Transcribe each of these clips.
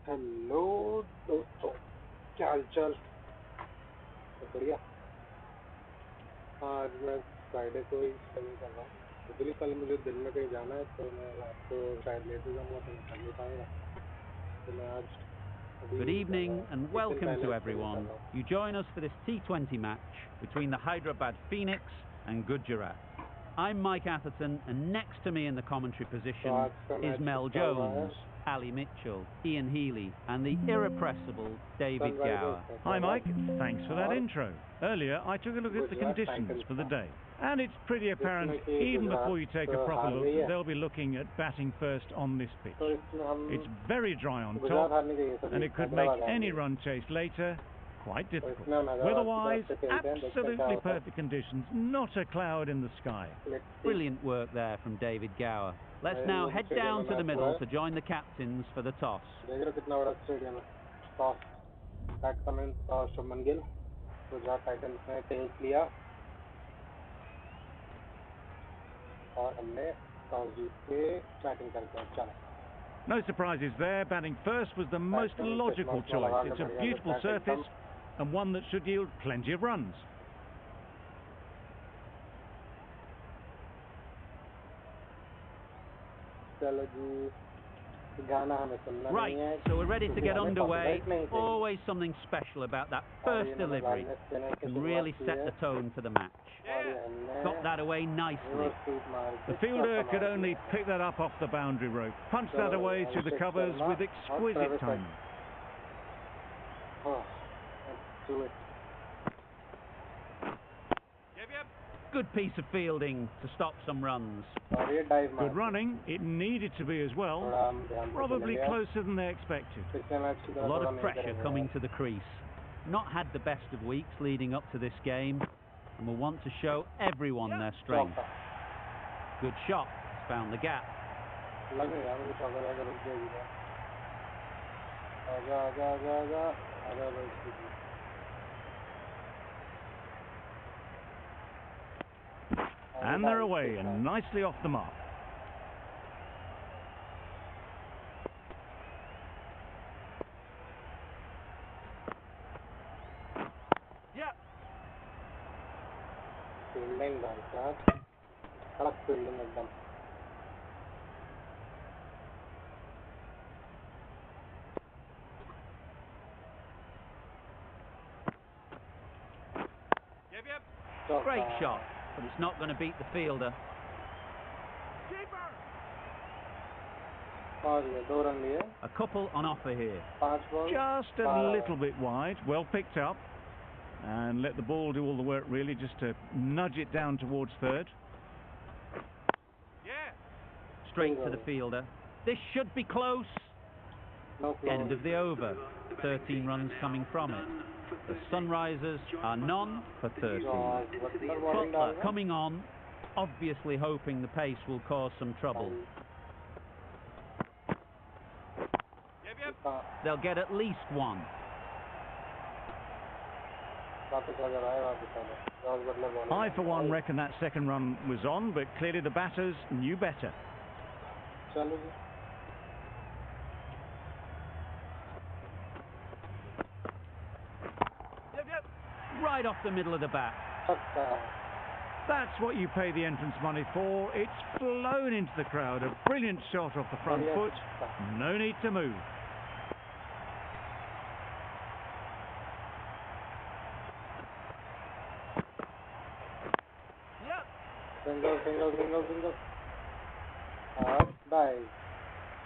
Hello दोस्तों, क्या हाल चाल? बढ़िया। आज मैं फ्राइडे को ही स्ट्रीम कर रहा हूँ। एक्चुअली कल मुझे दिन में कहीं जाना है, तो मैं रात को शायद लेट हो जाऊँगा, तो मैं कर नहीं पाऊँगा। तो मैं आज Good evening and welcome to stream कर everyone. रहा हूँ। You join us for this T20 match between the Hyderabad Phoenix and Gujarat. I'm Mike Atherton, and next to me in the commentary position is Mel Jones, Ali Mitchell, Ian Healy and the irrepressible David Gower. Hi Mike, thanks for that intro. Earlier I took a look at the conditions for the day, and it's pretty apparent even before you take a proper look that they'll be looking at batting first on this pitch. It's very dry on top, and it could make any run chase later quite difficult. Weather-wise, absolutely perfect conditions, not a cloud in the sky. Brilliant work there from David Gower. Let's now head down to the middle to join the captains for the toss. Toss bat Cummins और Shubman Gill. Gujarat Titans ने take लिया और हमने toss जीत के batting करके चला। No surprises there. Batting first was the most logical choice. It's a beautiful surface and one that should yield plenty of runs. चलो जी, गाना हमें सुनना Right, नहीं है, so we're ready to क्योंकि get हमें underway. copyright नहीं चाहिए। Always something special about that first delivery. It can really set the tone for the match. और ये हमने Got that away nicely. Reverse sweep मार के The fielder चौका could मार only दिया। pick that up off the boundary rope, punch that away through the covers with exquisite timing. Oh, let's do it. Good piece of fielding to stop some runs. और ये dive मार Good running, it needed to be as well. थोड़ा हम ध्यान से Probably चलेंगे। closer than they expected. पिछले match की A तरह lot थोड़ा of नहीं pressure करेंगे coming यार। to the crease. Not had the best of weeks leading up to this game, and will want to show everyone their strength. Good shot, found the gap. लग नहीं रहा मुझे, चौका लगा रुक जाएगी यार। आजा आजा आजा आजा आजा भाई। And they're away and nicely off the mark. Fielding भाई साहब, कड़क फील्डिंग एकदम। Great shot, but it's not going to beat the fielder. और ये 2 रन लिए। A couple on offer here. 5 ball. Just a little bit wide, well picked up. And let the ball do all the work really, just to nudge it down towards third. Straight to the fielder. This should be close. No close. End of the over. 13 runs coming from it. The Sunrisers are none for 13. Butler coming on, obviously hoping the pace will cause some trouble. They'll get at least one. I for one reckon that second run was on, but clearly the batters knew better. Right off the middle of the bat. That's what you pay the entrance money for. It's flown into the crowd. A brilliant shot off the front foot. No need to move. Single. Dive.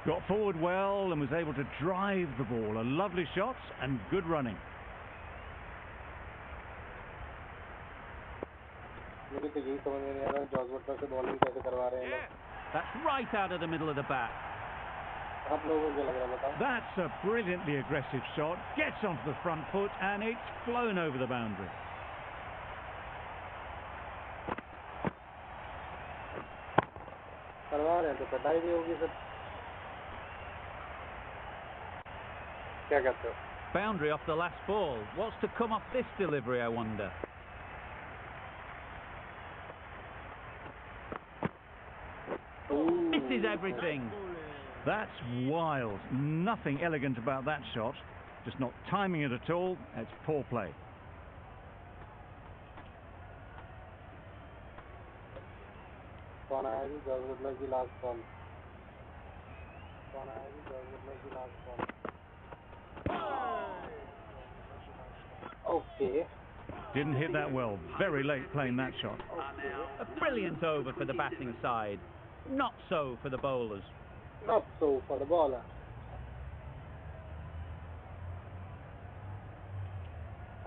Got forward well and was able to drive the ball. A lovely shot and good running. मुझे तो यही समझ में नहीं आ रहा George Buttler से bowling कैसे करवा रहे हैं लोग। That's right out of the middle of the bat. आप लोगों को क्या लग रहा है बताओ? That's a brilliantly aggressive shot. Gets onto the front foot and it's flown over the boundary. करवा रहे हैं तो पिटाई भी होगी सब। क्या कहते हो? Boundary off the last ball. What's to come off this delivery, I wonder? This is everything. That's wild. Nothing elegant about that shot. Just not timing it at all. It's poor play. Okay. Didn't hit that well. Very late playing that shot. A brilliant over for the batting side. Not so for the bowlers. Not so for the bowler.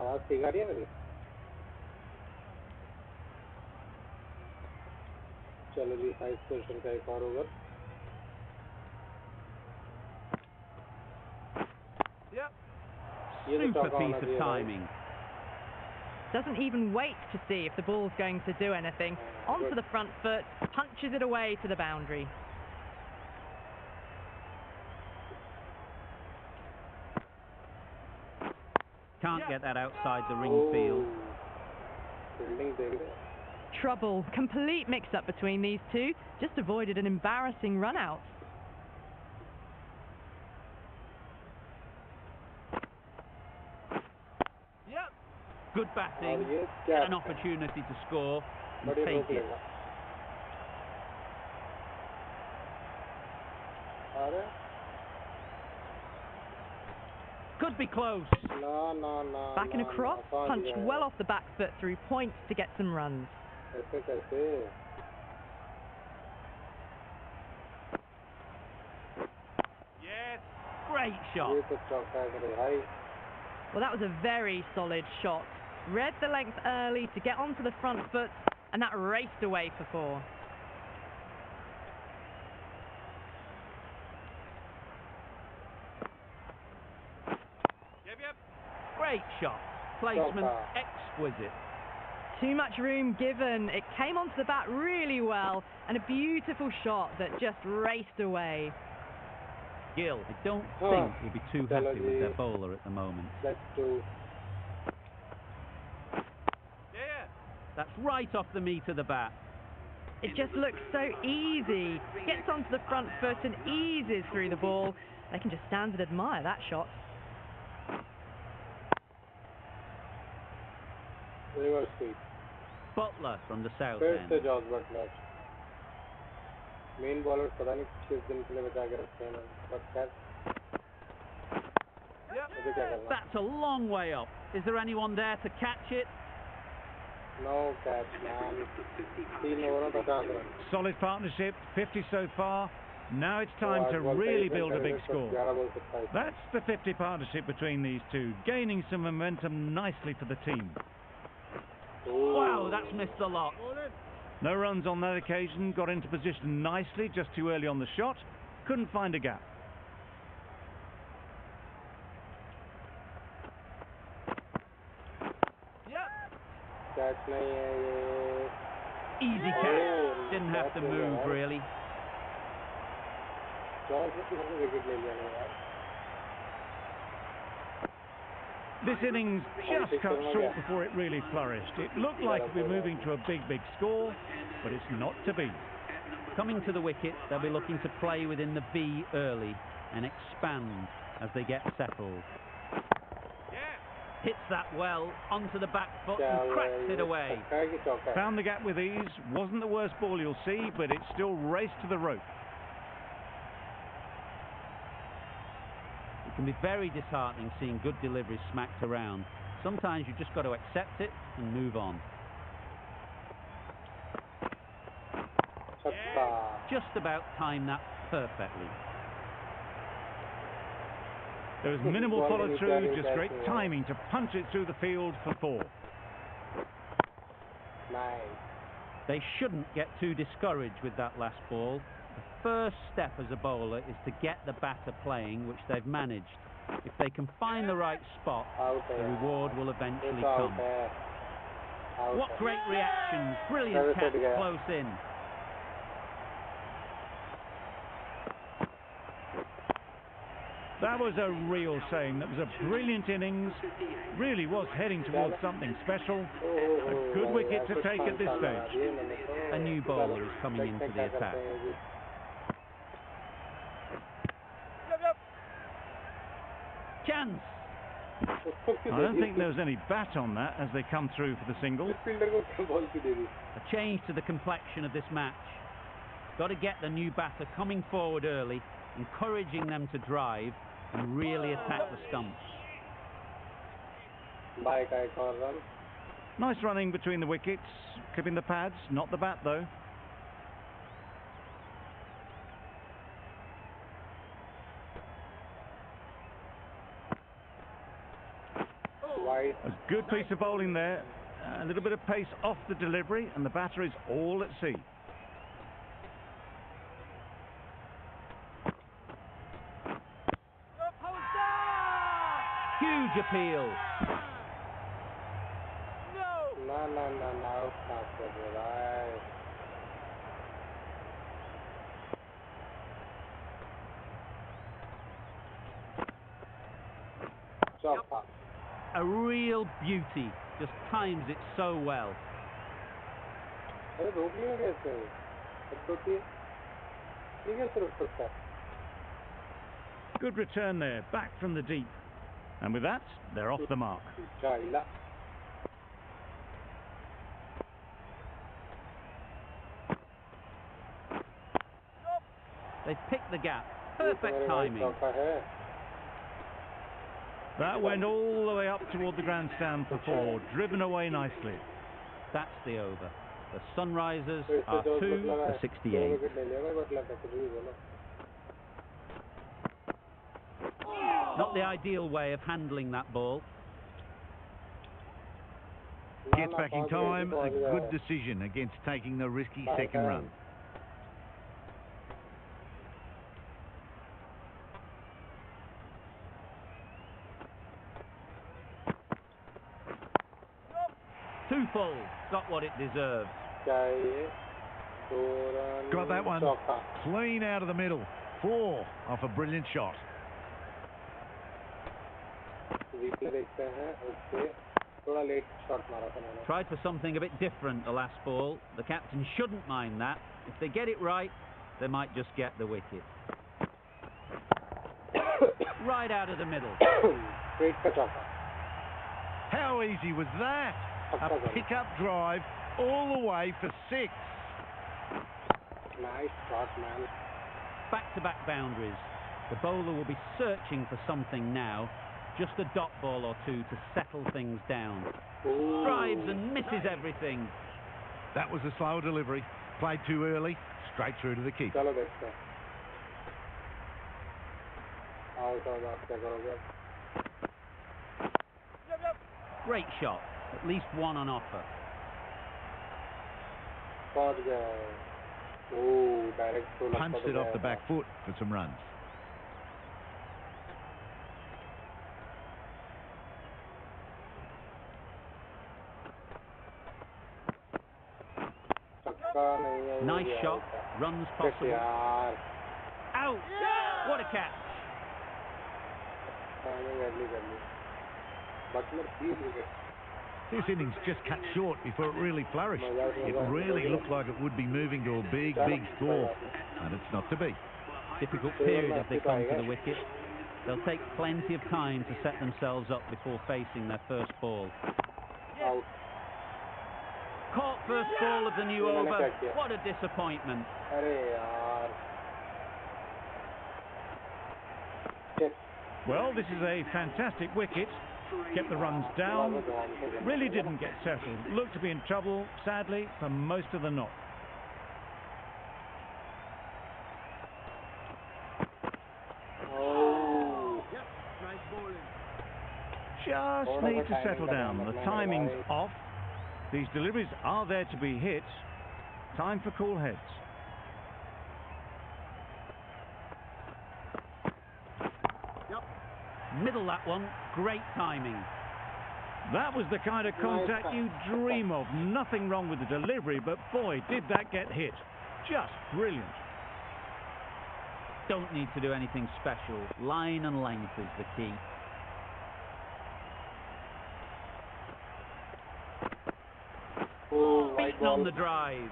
आवाज ठीक आ रही है मेरी? चलो जी 5 position का एक और over. Super piece of timing. Doesn't even wait to see if the ball's going to do anything. Onto the front foot, punches it away to the boundary. Can't get that outside the ring field. Trouble. Complete mix-up between these two. Just avoided an embarrassing run-out. Good batting, get an opportunity to score and take it. Could be close. No. Back and across, punched well off the back foot through points to get some runs. Yes, great shot. Well, that was a very solid shot. Read the length early to get onto the front foot, and that raced away for 4. Yep. Great shot. Placement exquisite. Too much room given. It came onto the bat really well, and a beautiful shot that just raced away. Gill, I don't think will be too happy with their bowler at the moment. Let's do. That's right off the meat of the bat. It just looks so easy. Gets onto the front foot and eases through the ball. They can just stand and admire that shot. Reverse sweep. Butler from the south First end. the George Butler. Main bowler पता नहीं किस दिन के लिए बचा के रखते हैं, but that's a long way up. Is there anyone there to catch it? No catch, man. 3 overs 50 runs. Solid partnership, 50 so far. Now it's time to really build a big score. That's the 50 partnership between these two, gaining some momentum nicely for the team. Wow, that's missed the lot. No runs on that occasion, got into position nicely, just too early on the shot. Couldn't find a gap. Easy catch. Didn't have to move, really. This innings just cut short before it really flourished. It looked like we're moving to a big score, but it's not to be. Coming to the wicket, they'll be looking to play within the V early and expand as they get settled. Hits that well onto the back foot and cracks it away. Found the gap with ease. Wasn't the worst ball you'll see, but it still raced to the rope. It can be very disheartening seeing good deliveries smacked around. Sometimes you just got to accept it and move on. Just about timed that perfectly. There was minimal follow-through, just great timing to punch it through the field for 4. Nice. They shouldn't get too discouraged with that last ball. The first step as a bowler is to get the batter playing, which they've managed. If they can find the right spot, the reward will eventually come. What great reactions. Brilliant catch close in. That was a real saying. That was a brilliant innings. Really was heading towards something special. A good wicket to take at this stage. A new bowler is coming into the attack. Chance! I don't think there was any bat on that as they come through for the single. A change to the complexion of this match. Got to get the new batter coming forward early, encouraging them to drive and really attack the stumps. Nice running between the wickets, clipping the pads, not the bat though. A good piece of bowling there, a little bit of pace off the delivery, and the batter is all at sea. Huge appeal. No. A real beauty. Just times it so well. Good return there, back from the deep. And with that, they're off the mark. They've picked the gap. Perfect timing. That went all the way up toward the grandstand for 4, driven away nicely. That's the over. The Sunrisers are 2 for 68. Not the ideal way of handling that ball. Gets back in time, a good decision against taking the risky second run. Too full. Got what it deserved. Got that one. Clean out of the middle. 4 off a brilliant shot. Tried for something a bit different the last ball. The captain shouldn't mind that. If they get it right, they might just get the wicket. Right out of the middle. How easy was that? A pick-up drive all the way for 6. Nice shot, man. Back-to-back boundaries. The bowler will be searching for something now. Just a dot ball or two to settle things down. Ooh. Drives and misses everything. That was a slow delivery. Played too early, straight through to the keeper. Great shot. At least one on offer. Punched it off the back foot for some runs. Nice shot. Runs possible. Out! What a catch! This innings just cut short before it really flourished. It really looked like it would be moving to a big score, and it's not to be. Difficult period if they come to the wicket. They'll take plenty of time to set themselves up before facing their first ball. Caught first ball of the new over. What a disappointment. Well, this is a fantastic wicket. Kept the runs down. Really didn't get settled. Looked to be in trouble, sadly, for most of the knock. Just need to settle down. The timing's off. These deliveries are there to be hit. Time for cool heads. Middle that one. Great timing. That was the kind of contact you dream of. Nothing wrong with the delivery, but boy, did that get hit. Just brilliant. Don't need to do anything special. Line and length is the key. Beaten on the drive.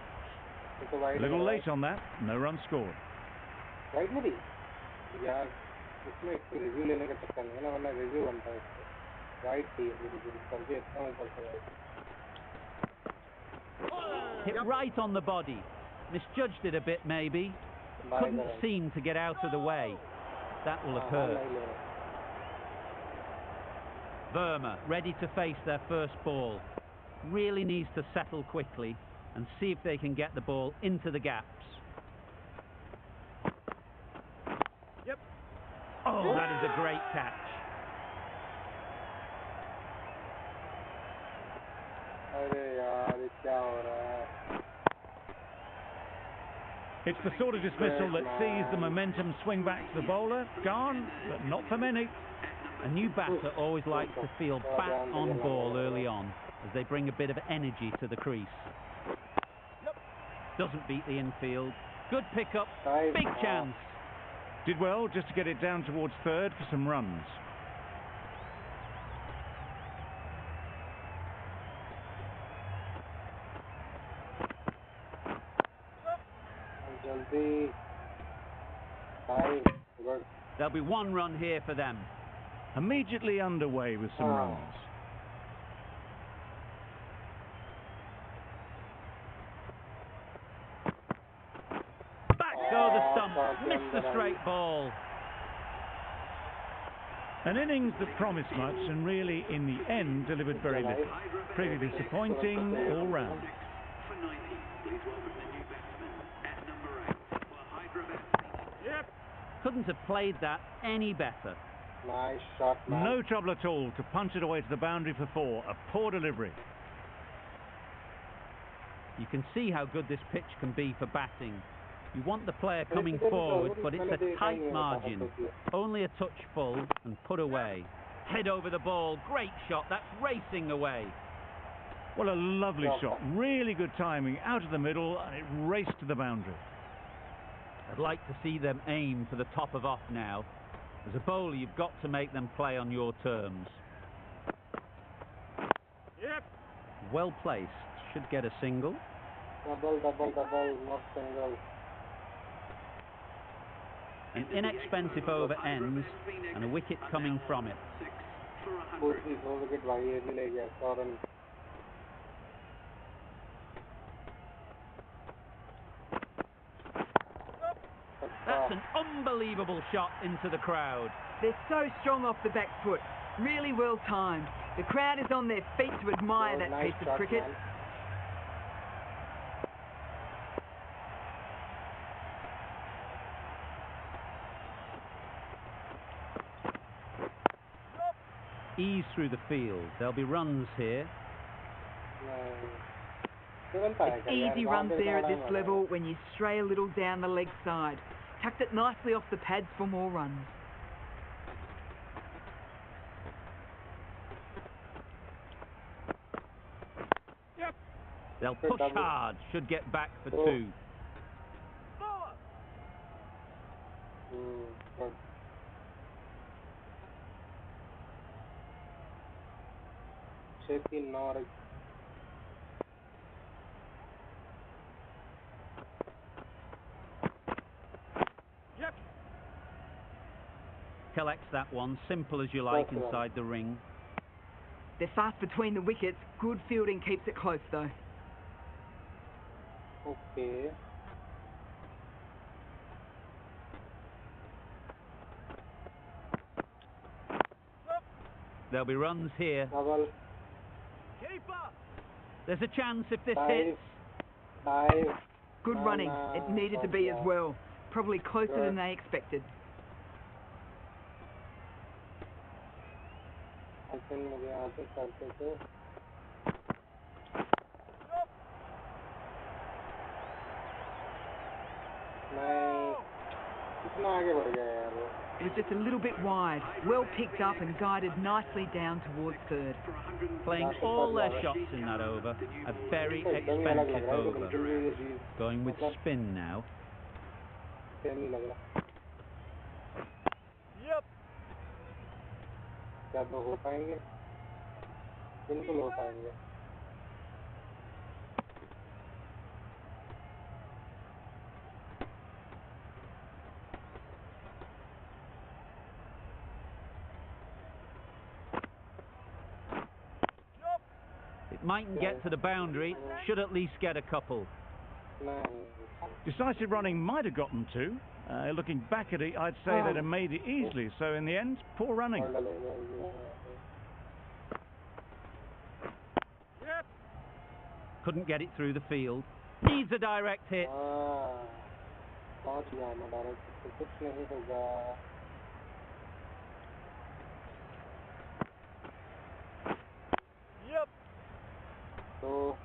A little late on that. No run scored. इसमें एक review लेने का चक्कर नहीं है ना, वरना review बनता है इसको राइट थी पूरी करके इतना ऊपर से hit right on the body. Misjudged it a bit maybe. Couldn't seem to get out of the way. That will have hurt. Verma ready to face their first ball. Really needs to settle quickly and see if they can get the ball into the gaps. Yep. Oh, that is a great catch. It's the sort of dismissal that sees the momentum swing back to the bowler. Gone, but not for many. A new batter always likes to feel back on ball early on as they bring a bit of energy to the crease. Doesn't beat the infield. Good pickup, big chance. Did well just to get it down towards third for some runs. There'll be one run here for them. Immediately underway with some runs. Back go the stump, missed the straight ball. An innings that promised much and really in the end delivered very little. Pretty disappointing all round. Couldn't have played that any better. Nice shot, man. No trouble at all to punch it away to the boundary for four. A poor delivery. You can see how good this pitch can be for batting. You want the player coming forward, but it's a tight margin. Only a touch full and put away. Head over the ball. Great shot. That's racing away. Well, a lovely shot. Really good timing. Out of the middle, and it raced to the boundary. I'd like to see them aim for the top of off now. As a bowler, you've got to make them play on your terms. Yep. Well placed. Should get a single. Double, not single. An inexpensive over ends and a wicket coming from it. That's an unbelievable shot into the crowd. They're so strong off the back foot. Really well timed. The crowd is on their feet to admire that piece of cricket. Ease through the field. There'll be runs here. It's easy runs there at this level when you stray a little down the leg side. Tucked it nicely off the pads for more runs. Yep. They'll push hard. Should get back for two. Yep. Collects that one, simple as you like inside the ring. They're fast between the wickets. Good fielding keeps it close though. Okay. There'll be runs here. Double. There's a chance if this hits. Good running. It needed to be as well. Probably closer than they expected. It was just a little bit wide. Well picked up and guided nicely down towards third. Playing all their shots in that over. A very expensive over. Going with spin now. Yep. क्या तो हो पाएंगे? बिल्कुल हो पाएंगे. mightn't get to the boundary, should at least get a couple. Decisive running might have got them two. Looking back at it, I'd say they'd have made it easily. So in the end, poor running. Couldn't get it through the field. Needs a direct hit. Yep. So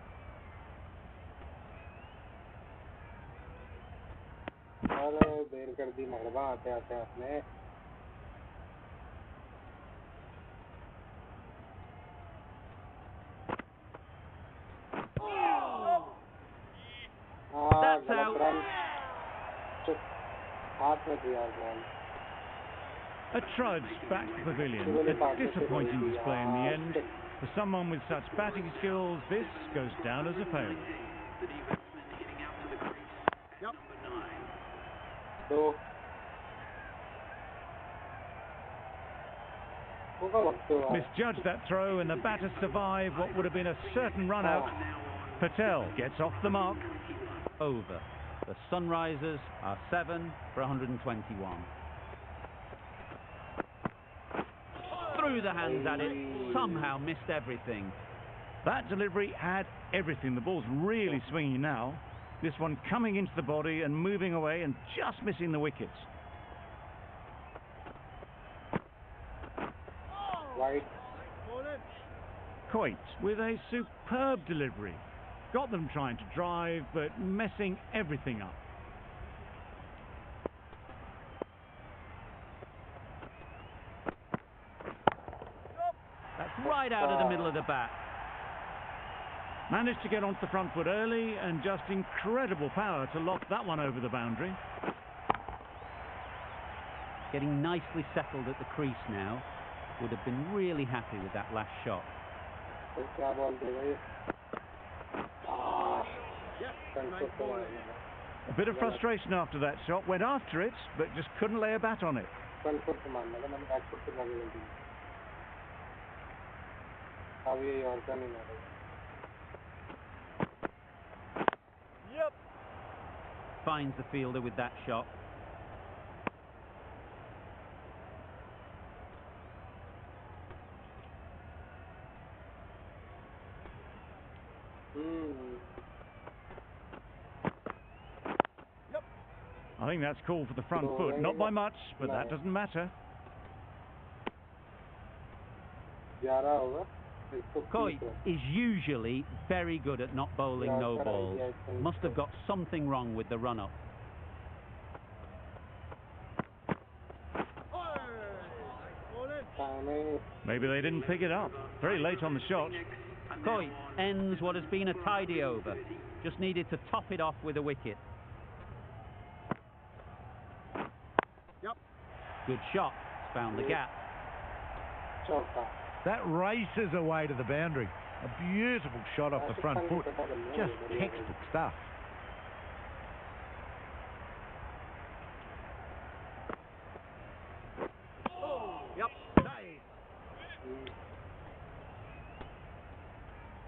देर कर दी मगरबा आते आते आपने That's out. A trudge back to the pavilion. A disappointing display in the end. For someone with such batting skills, this goes down as a failure. Yep. Misjudged that throw and the batter survived what would have been a certain run out. Patel gets off the mark. Over. The Sunrisers are 7 for 121. Threw the hands at it, somehow missed everything. That delivery had everything. The ball's really swinging now. This one coming into the body and moving away and just missing the wickets. Right. Coit with a superb delivery. Got them trying to drive, but messing everything up. That's right out of the middle of the bat. Managed to get onto the front foot early and just incredible power to lock that one over the boundary. Getting nicely settled at the crease now. Would have been really happy with that last shot. A bit of frustration after that shot. Went after it, but just couldn't lay a bat on it. Yep. Finds the fielder with that shot. I think that's called for the front foot. Not by much, but that doesn't matter. Coit is usually very good at not bowling no balls. Must have got something wrong with the run-up. Maybe they didn't pick it up. Very late on the shot. Coit ends what has been a tidy over. Just needed to top it off with a wicket. Yep. Good shot. Found the gap. That races away to the boundary. A beautiful shot off the front foot. Just textbook stuff. Yep.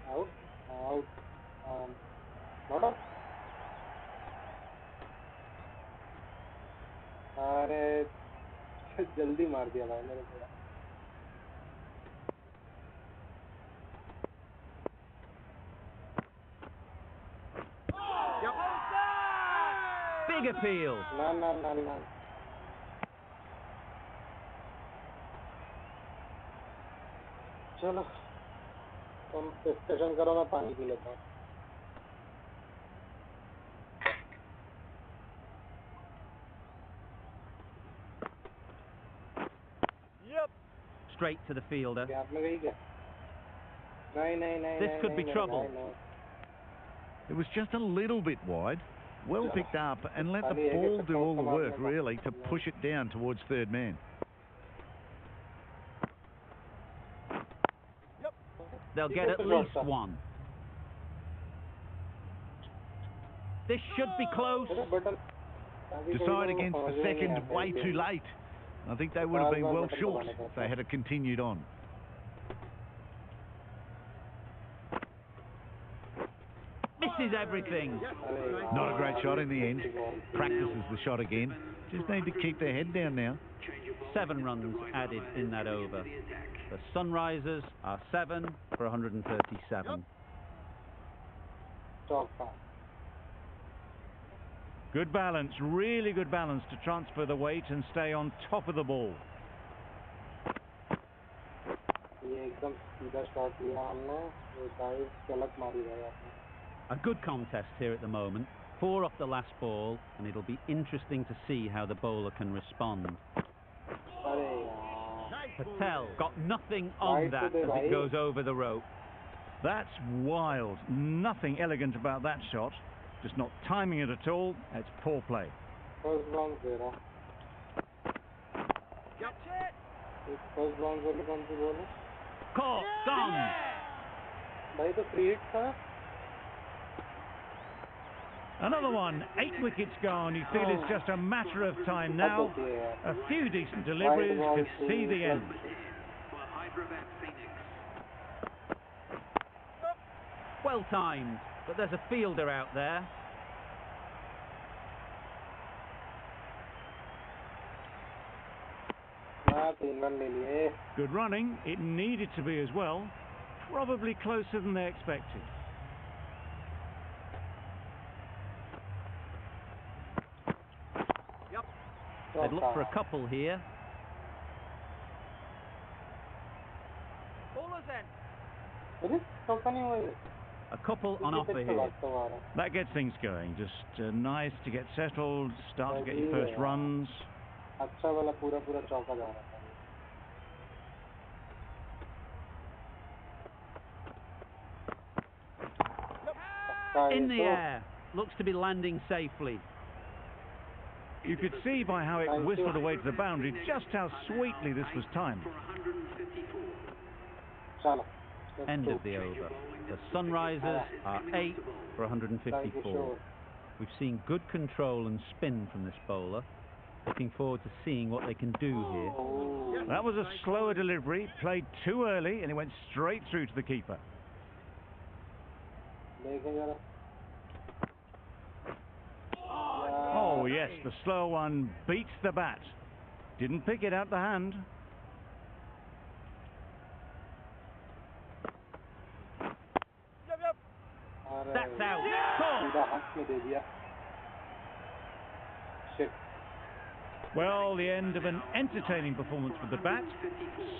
Out. Not up. अरे जल्दी मार दिया भाई मेरे को. Yep. Big appeal. No. चलो तुम station करो मैं पानी पी लेता हूँ. Yep. Straight to the fielder. Gap में गई क्या? नहीं. This could be trouble. It was just a little bit wide. Well picked up and let the ball do all the work, really, to push it down towards third man. They'll get at least one. This should be close. Decide against the second way too late. I think they would have been well short if they had continued on. is everything. Not a great shot in the end. Practices the shot again. Just need to keep their head down now. 7 runs added in that over. The Sunrisers are 7 for 137. Good balance, really good balance to transfer the weight and stay on top of the ball. A good contest here at the moment. 4 off the last ball, and it'll be interesting to see how the bowler can respond. Patel got nothing on that as it goes over the rope. That's wild. Nothing elegant about that shot. Just not timing it at all. It's poor play. Caught, gone. Another one, 8 wickets gone. You feel it's just a matter of time now. A few decent deliveries could see the end. Well timed, but there's a fielder out there. Good running. It needed to be as well. Probably closer than they expected. They'd look for a couple here. A couple on offer here. That gets things going. Just nice to get settled, start to get your first runs. In the air. Looks to be landing safely. You could see by how it whistled away to the boundary just how sweetly this was timed. End of the over. The Sunrisers are 8 for 154. We've seen good control and spin from this bowler. Looking forward to seeing what they can do here. That was a slower delivery, played too early, and it went straight through to the keeper. Oh yes, the slow one beats the bat. Didn't pick it out the hand. That's out. Caught. Well, the end of an entertaining performance with the bat.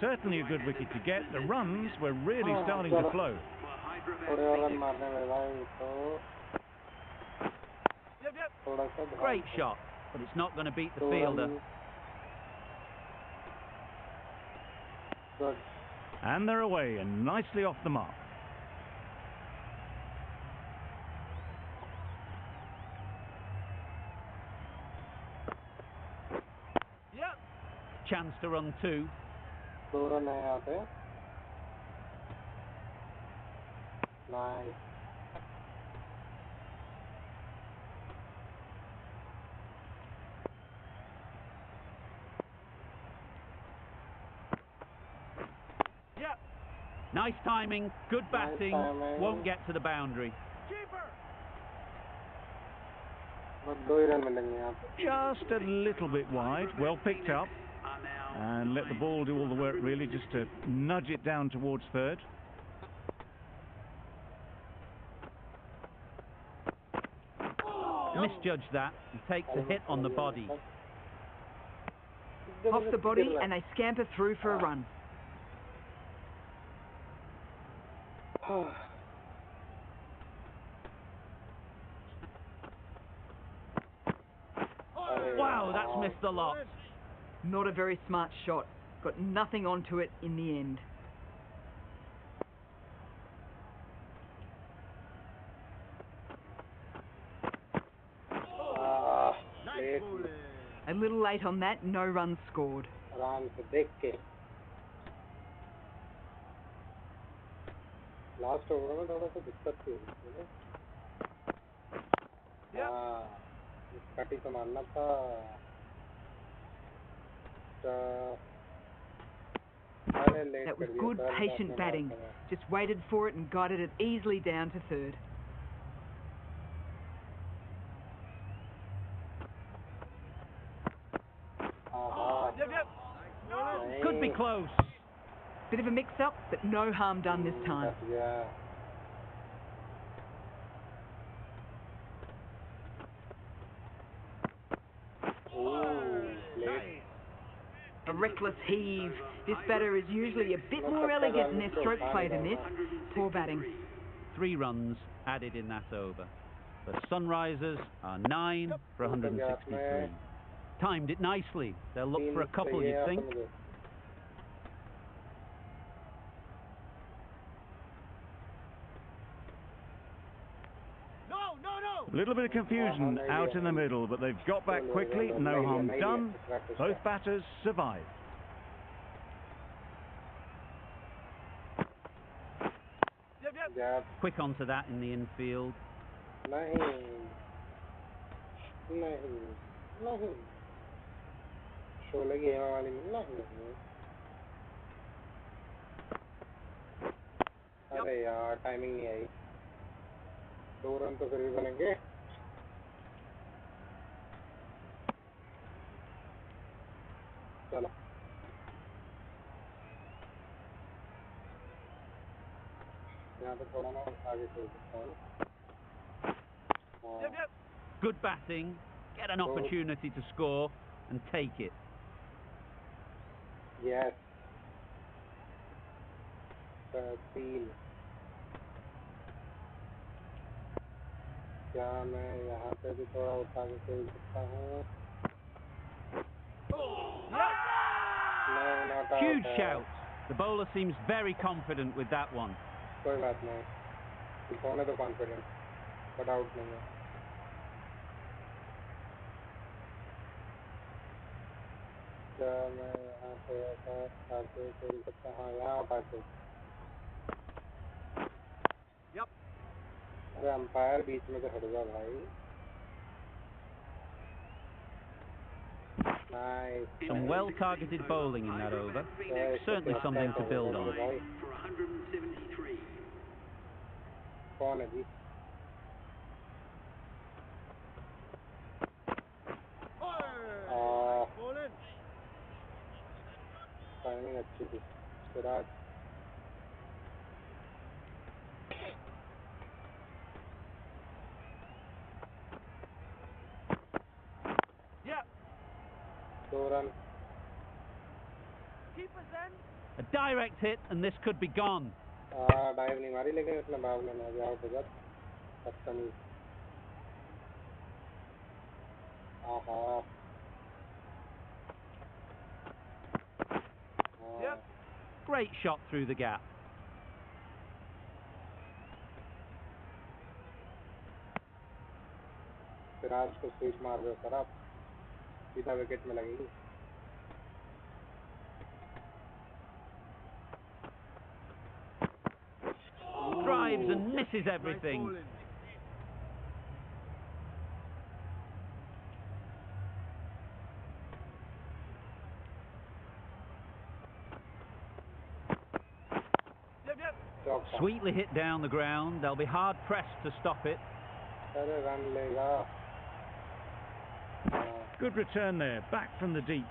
Certainly a good wicket to get. The runs were really starting to flow. Great shot, but it's not going to beat the fielder. And they're away and nicely off the mark. Chance to run 2. Nice. Nice timing, good batting, won't get to the boundary. Just a little bit wide, well picked up. And let the ball do all the work really, just to nudge it down towards third. Misjudged that, he takes a hit on the body. Off the body and they scamper through for a run. Wow, that's missed the lot. Not a very smart shot. Got nothing onto it in the end. A little late on that, no runs scored. Last over में थोड़ा सा दिक्कत थी कटी तो मारना था That was good, patient batting. Just waited for it and guided it easily down to third. Could be close. Bit of a mix-up, but no harm done this time. Yeah. A reckless heave. This batter is usually a bit more elegant in their stroke play than this. Poor batting. 3 runs added in that over. The Sunrisers are 9 for 163. Timed it nicely. They'll look for a couple, you'd think. A little bit of confusion out in the middle, but they've got back quickly. No harm done. Both batters survive. Quick onto that in the infield. अरे यार timing नहीं आई 2 run तो फिर भी बनेंगे चलो यहाँ पे थोड़ा ना आगे चल सकता हूँ Good batting, get an opportunity to score and take it. Yes. 13. क्या मैं यहाँ पे भी थोड़ा उठा के खेल सकता हूँ? Huge shout. The bowler seems very confident with that one. कोई बात नहीं. होने तो confident, but out नहीं है. क्या मैं यहाँ पे ऐसा आके खेल सकता हूँ? यहाँ उठा के. अरे अंपायर बीच में से हट जा भाई. Nice. Some well-targeted bowling in that over. Certainly something to build on. कौन है जी? टाइमिंग अच्छी थी. Siraj. A direct hit and this could be gone. Dive नहीं मारी लेकिन इसने भाग लेना है. आउट हो गया. बदतमीज. आहा. Great shot through the gap. Siraj को स्विच मार दो सर आप. सीधा विकेट में लगेगी. Drives and misses everything. Sweetly hit down the ground. They'll be hard pressed to stop it. Good return there, back from the deep.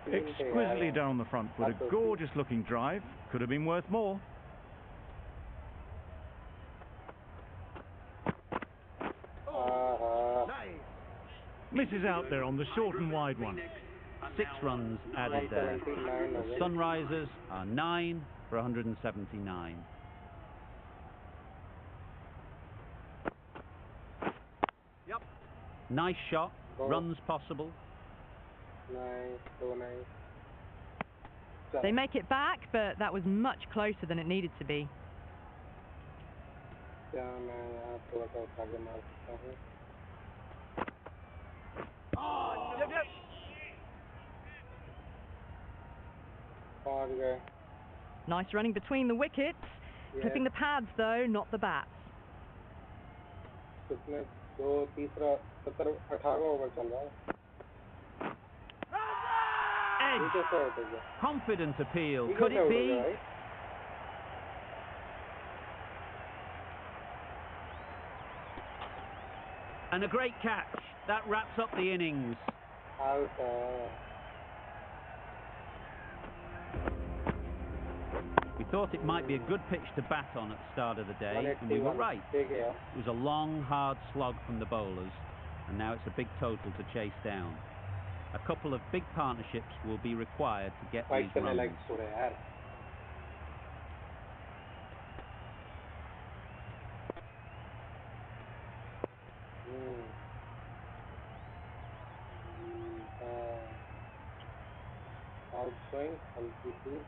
Exquisitely down the front foot. A gorgeous looking drive. Could have been worth more. Misses out there on the short and wide one. 6 runs added there. The Sunrisers are 9 for 179. Nice shot. Runs possible. Nice, so nice. They make it back, but that was much closer than it needed to be. Nice running between the wickets. Yeah. Clipping the pads though, not the bats. Edge. Confident appeal. Could it be? And a great catch. That wraps up the innings. We thought it might be a good pitch to bat on at the start of the day, and we were right. It was a long, hard slog from the bowlers, and now it's a big total to chase down. A couple of big partnerships will be required to get these runs. Outswing, LPT,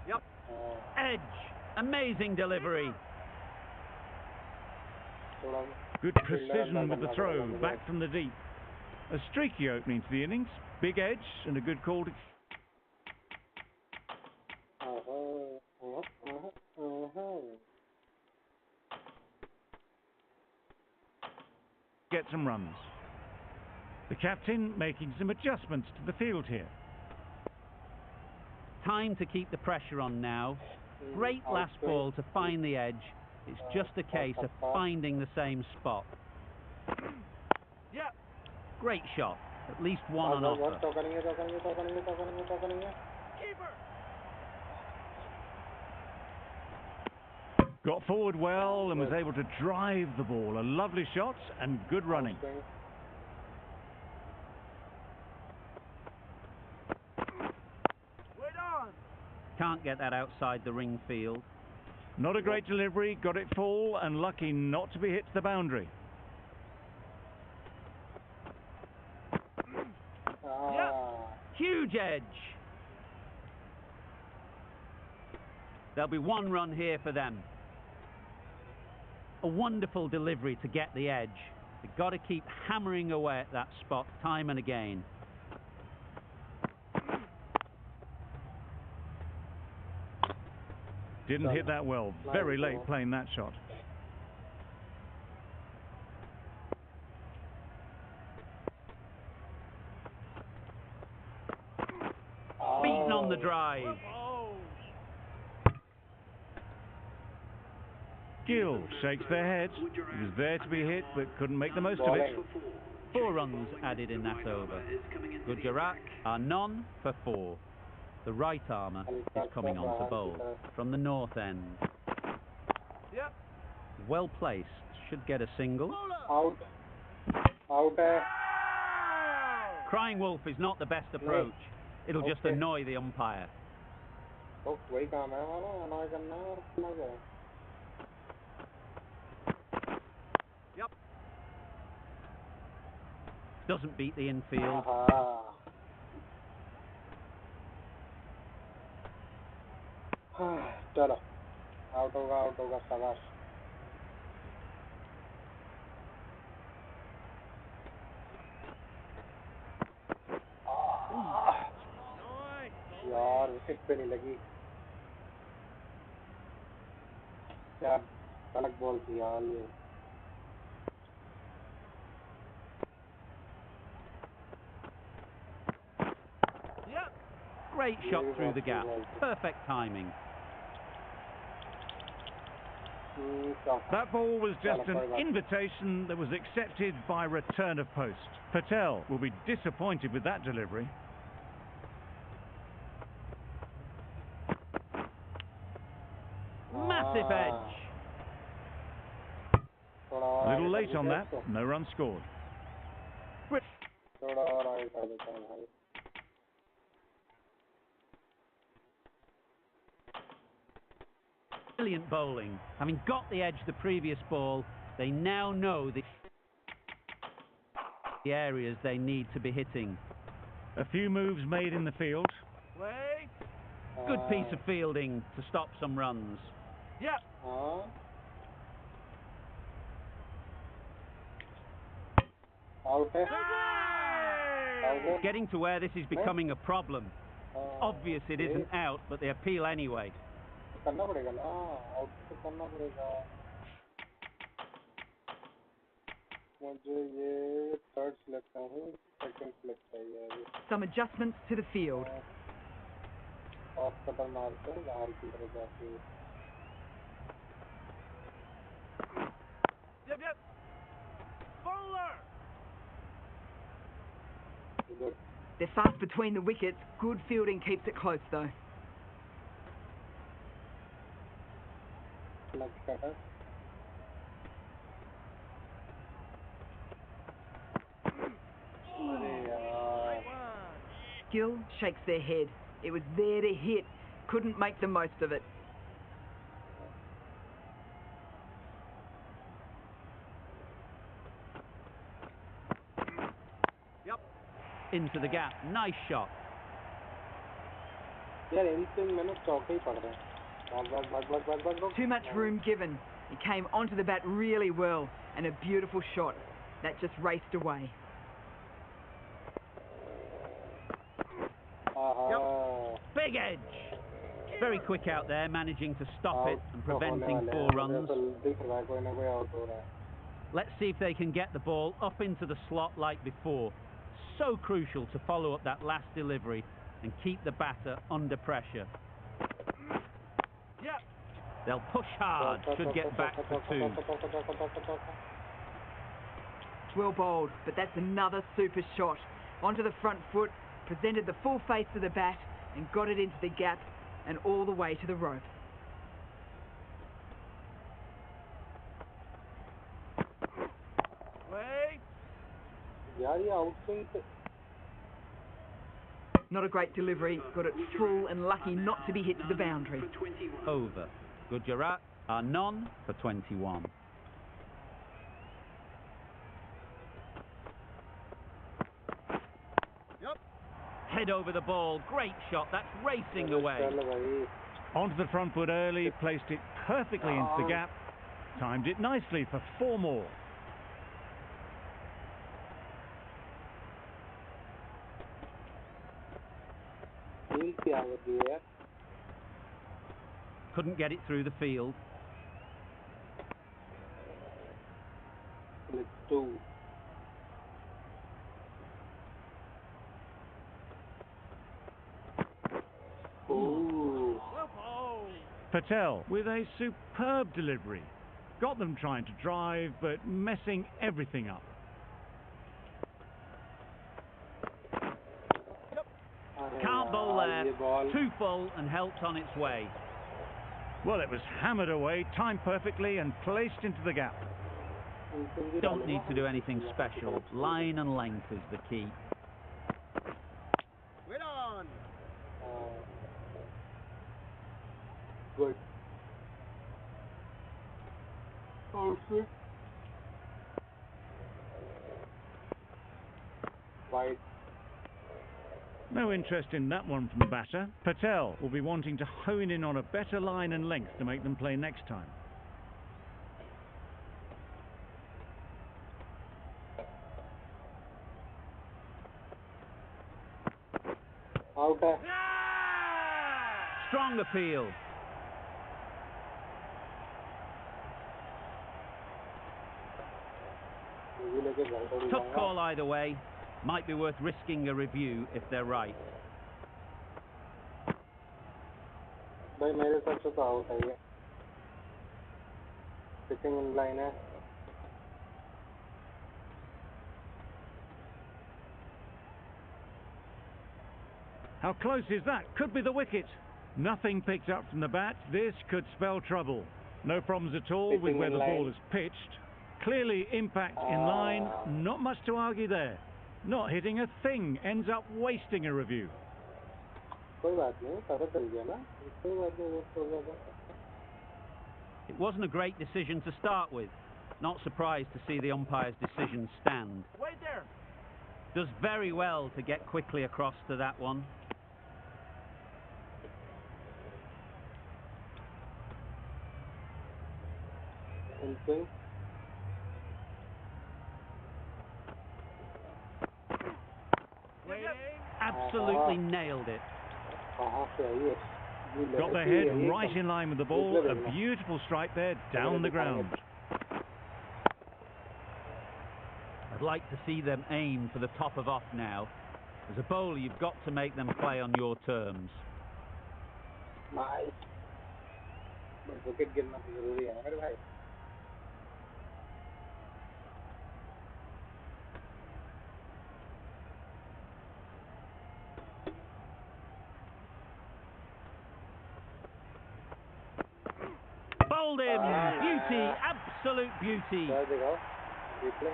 Yep. Edge. Amazing delivery. Good precision with the throw, back from the deep. A streaky opening to the innings. Big edge and a good call to... get some runs. The captain making some adjustments to the field here. Time to keep the pressure on now. Great last ball to find the edge. It's just a case of finding the same spot. Yeah. Great shot. At least one on offer. Got forward well and was able to drive the ball. A lovely shot and good running. Can't get that outside the ring field. Not a great delivery, got it full and lucky not to be hit to the boundary. Yep. Huge edge. There'll be one run here for them. A wonderful delivery to get the edge. They've got to keep hammering away at that spot time and again. Didn't hit that well. Very late playing that shot. Beaten on the drive. Gill shakes their head. He was there to be hit, but couldn't make the most of it. 4 runs added in that over. Gujarat are none for 4. The right armour is coming on to bowl from the north end. Yep. Well placed. Should get a single. Out. Crying wolf is not the best approach. It'll just annoy the umpire. Yep. Doesn't beat the infield. चलो out होगा शाबाश यार wicket पे नहीं लगी क्या गलत ball थी यार ये Great shot through the gap. Perfect timing. That ball was just an invitation that was accepted by return of post. Patel will be disappointed with that delivery. Massive edge. A little late on that. No run scored. Brilliant bowling. Having got the edge the previous ball, they now know the areas they need to be hitting. A few moves made in the field. Good piece of fielding to stop some runs. Yeah. Getting to where this is becoming a problem. Obvious it isn't out, but they appeal anyway. करना पड़ेगा ना out तो करना पड़ेगा मुझे ये third select हूँ second select चाहिए Some adjustments to the field. Off cutter मारते हैं बाहर की तरफ जाके Bowler. They're fast between the wickets. Good fielding keeps it close though. Gill shakes their head. It was there to hit. Couldn't make the most of it. Yep. Into the gap. Nice shot. Too much room given. He came onto the bat really well, and a beautiful shot. That just raced away. Yep. Big edge. Very quick out there, managing to stop it and preventing 4 runs. Let's see if they can get the ball up into the slot like before. So crucial to follow up that last delivery and keep the batter under pressure. Yep. They'll push hard, should get back for 2. Well bowled, but that's another super shot. Onto the front foot, presented the full face of the bat and got it into the gap and all the way to the rope. Wait. Not a great delivery, got it full and lucky not to be hit to the boundary. Over. Gujarat are none for 21. Yep. Head over the ball, great shot, that's racing away. Onto the front foot early, placed it perfectly into the gap, timed it nicely for 4 more. Couldn't get it through the field. Ooh. Patel with a superb delivery. Got them trying to drive, but messing everything up. Can't bowl there. Too full and helped on its way. Well, it was hammered away, timed perfectly and placed into the gap. Don't need to do anything special. Line and length is the key. Wait on. Good. Perfect. Wide. No interest in that one from the batter. Patel will be wanting to hone in on a better line and length to make them play next time. Okay. Strong appeal. Tough call either way. Might be worth risking a review if they're right. भाई मेरे हिसाब से तो out है ये. Sitting in line है. How close is that? Could be the wicket. Nothing picked up from the bat. This could spell trouble. No problems at all with where the ball is pitched. Clearly impact in line. Not much to argue there. Not hitting a thing. Ends up wasting a review. It wasn't a great decision to start with. Not surprised to see the umpire's decision stand. Wait there. Does very well to get quickly across to that one. Absolutely nailed it. Got their head right in line with the ball. A beautiful strike there down the ground. I'd like to see them aim for the top of off now. As a bowler, you've got to make them play on your terms. Nice. Wicket गिरना तो जरूरी है ना मेरे भाई. Bowled him! Beauty, absolute beauty. There they go. Replay.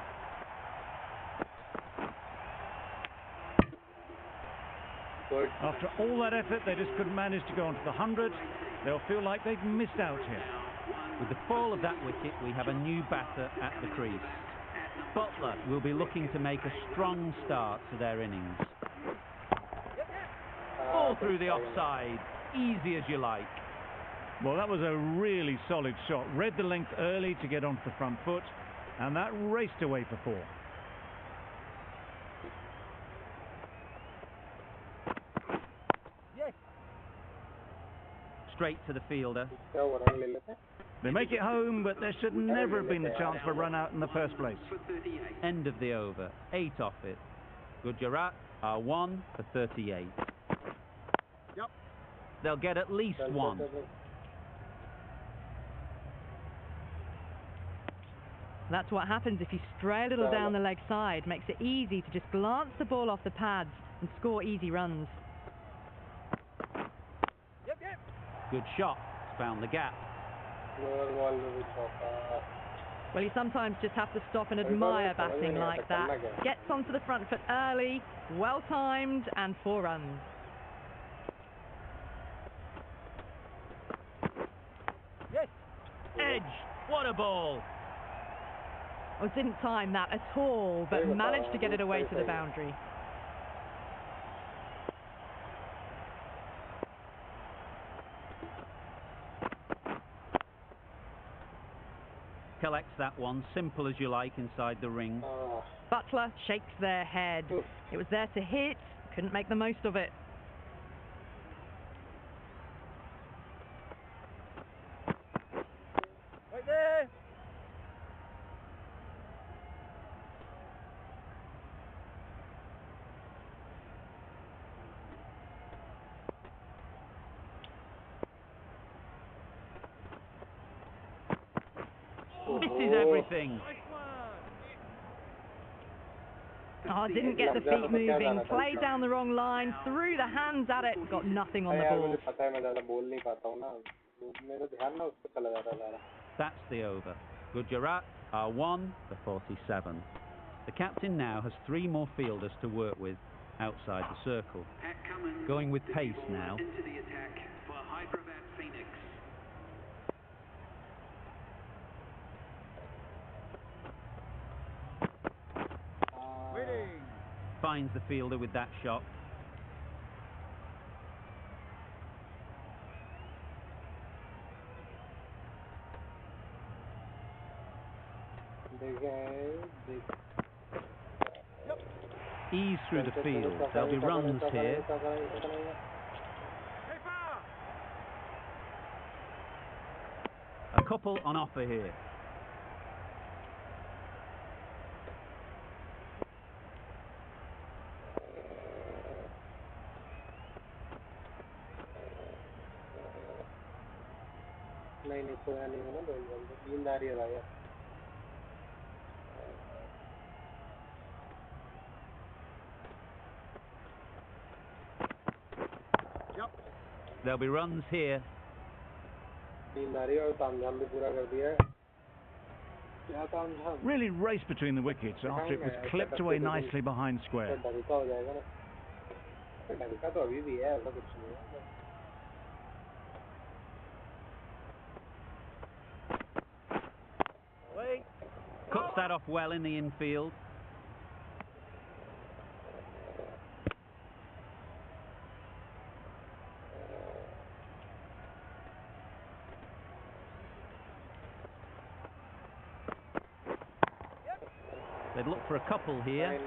Good. After all that effort, they just couldn't manage to go onto the 100. They'll feel like they've missed out here. With the fall of that wicket, we have a new batter at the crease. Butler will be looking to make a strong start to their innings. Ball through the offside, easy as you like. Well, that was a really solid shot. Read the length early to get onto the front foot, and that raced away for 4. Straight to the fielder. They make it home, but there should never have been a chance for a run out in the first place. End of the over, 8 off it. Gujarat are 1 for 38. Yep. They'll get at least 1. That's what happens if you stray a little down the leg side. Makes it easy to just glance the ball off the pads and score easy runs. Good shot, found the gap. Well, you sometimes just have to stop and admire batting like that. Gets onto the front foot early, well timed, and 4 runs. Yes. Edge, what a ball. Oh, didn't time that at all, but managed to get it away to the boundary. Collects that one, simple as you like, inside the ring. Butler shakes their head. It was there to hit, couldn't make the most of it. Right there! This is everything. Oh, didn't get the feet moving, played down the wrong line, threw the hands at it, got nothing on the ball. That's the over. Gujarat are 1 for 47. The captain now has 3 more fielders to work with outside the circle. Going with pace now. Into the attack for Hyderabad Phoenix. Finds the fielder with that shot. Ease through the field. There'll be runs here. A couple on offer here. There'll be runs here. Really raced between the wickets after it was clipped away nicely behind square. Cuts that off well in the infield. They'd look for a couple here.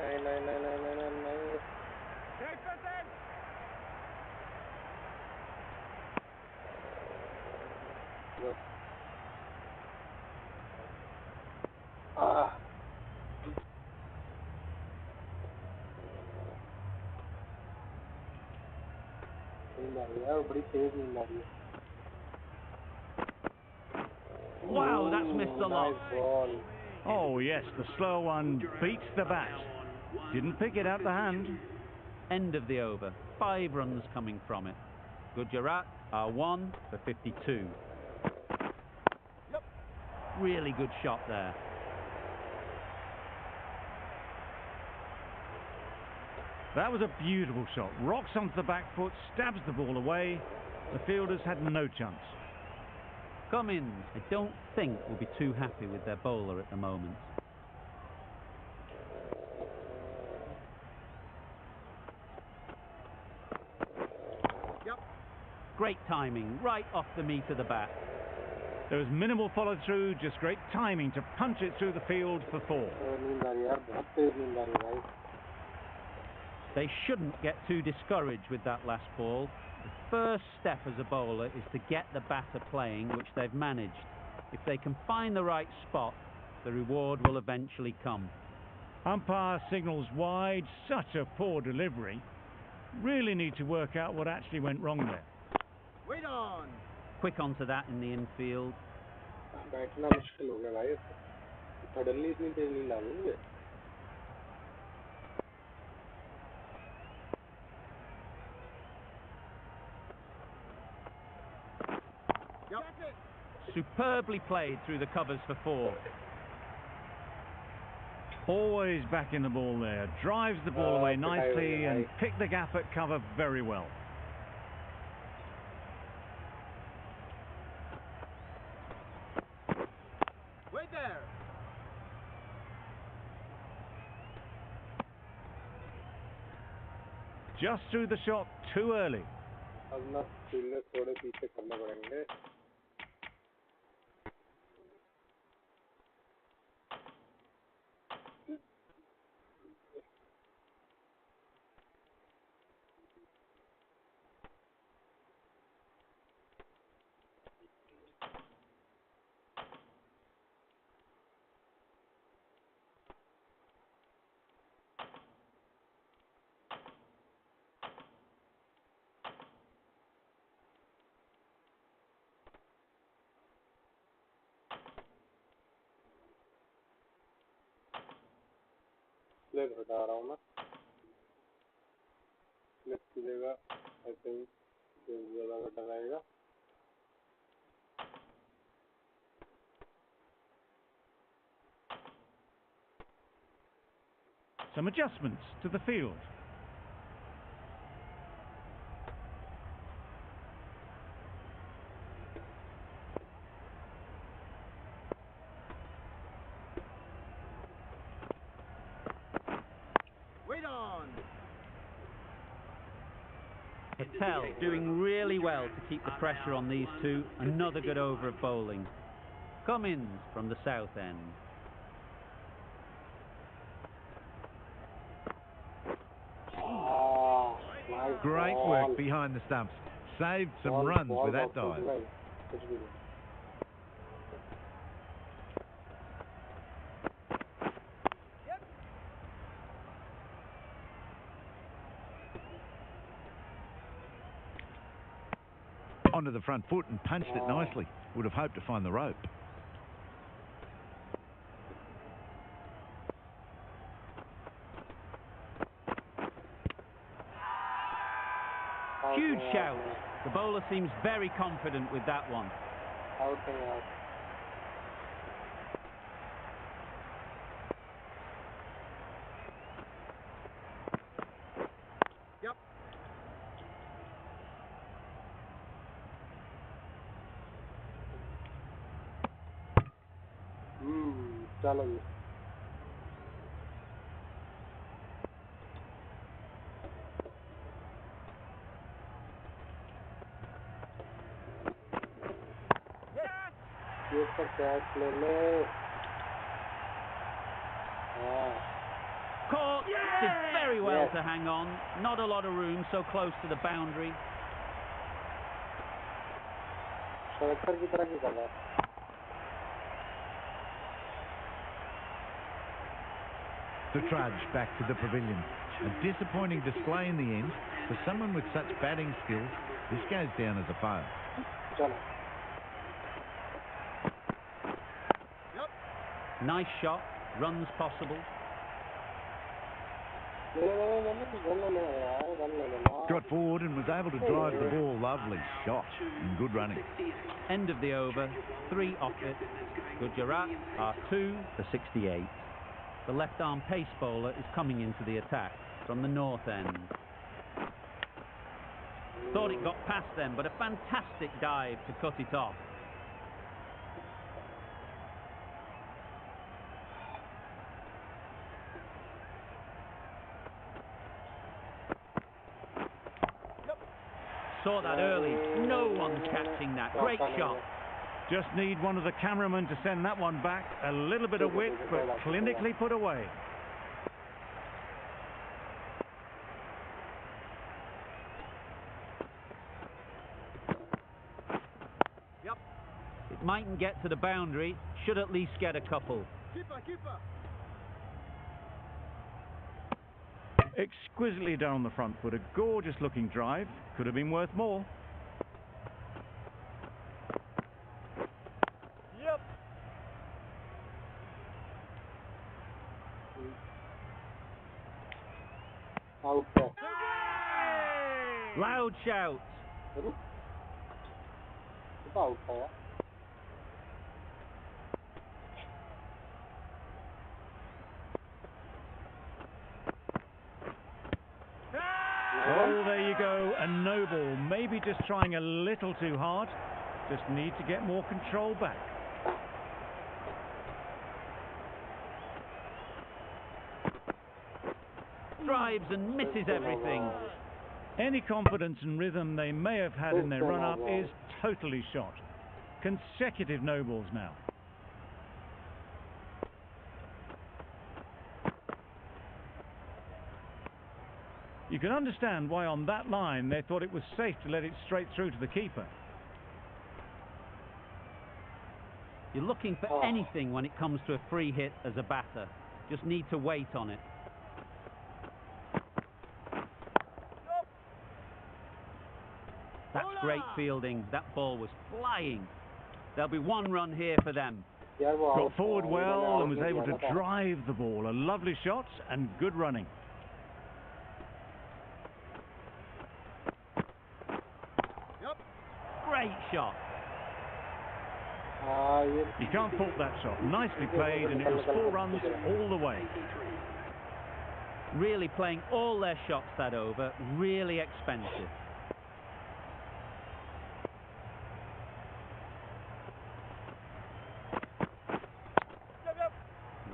Wow, that's missed a lot. Oh yes, the slow one beats the bat. Didn't pick it out the hand. End of the over. 5 runs coming from it. Gujarat are 1 for 52. Really good shot there. That was a beautiful shot. Rocks onto the back foot, stabs the ball away. The fielders had no chance. Cummins, I don't think, will be too happy with their bowler at the moment. Yep. Great timing, right off the meat of the bat. There was minimal follow-through, just great timing to punch it through the field for 4. They shouldn't get too discouraged with that last ball. The first step as a bowler is to get the batter playing, which they've managed. If they can find the right spot, the reward will eventually come. Umpire signals wide, such a poor delivery. Really need to work out what actually went wrong there. Wait on! Quick onto that in the infield. Superbly played through the covers for 4. Always back in the ball there. Drives the ball away nicely and picked the gap at cover very well. Wait there! Just threw the shot too early. Slip हटा रहा हूँ मैं slip की जगह I think ज़्यादा better रहेगा Some adjustments to the field. Patel doing really well to keep the pressure on these two. Another good over of bowling. Cummins from the south end. Great work behind the stumps. Saved some runs with that dive. Onto the front foot and punched it nicely. Would have hoped to find the rope. Huge shout. The bowler seems very confident with that one. Out and out. Yep. चलो जी ये सब catch ले लो Caught. Did very well to hang on. Not a lot of room, so close to the boundary. शरकर की तरह क्यों कर रहा है The trudge back to the pavilion. A disappointing display in the end. For someone with such batting skills, this goes down as a fail. चलो Nice shot. Runs possible. Got forward and was able to drive the ball. Lovely shot and good running. End of the over, 3 off it. Gujarat are 2 for 68. The left-arm pace bowler is coming into the attack from the north end. Thought it got past them, but a fantastic dive to cut it off. Saw that early. No one's catching that. Great shot. Just need one of the cameramen to send that one back. A little bit of width, but clinically put away. Yep. It mightn't get to the boundary. Should at least get a couple. Keeper. Exquisitely down the front foot. A gorgeous looking drive. Could have been worth more. Yep. Out. Loud shouts. Out. Oh, there you go, a no ball. Maybe just trying a little too hard. Just need to get more control back. Drives and misses everything. Any confidence and rhythm they may have had in their run-up is totally shot. Consecutive no balls now. You can understand why on that line they thought it was safe to let it straight through to the keeper. You're looking for anything when it comes to a free hit as a batter. Just need to wait on it. That's great fielding. That ball was flying. There'll be 1 run here for them. Got forward well and was able to drive the ball. A lovely shot and good running. Great shot. You can't fault that shot. Nicely played, and it was 4 runs all the way. Really playing all their shots that over. Really expensive.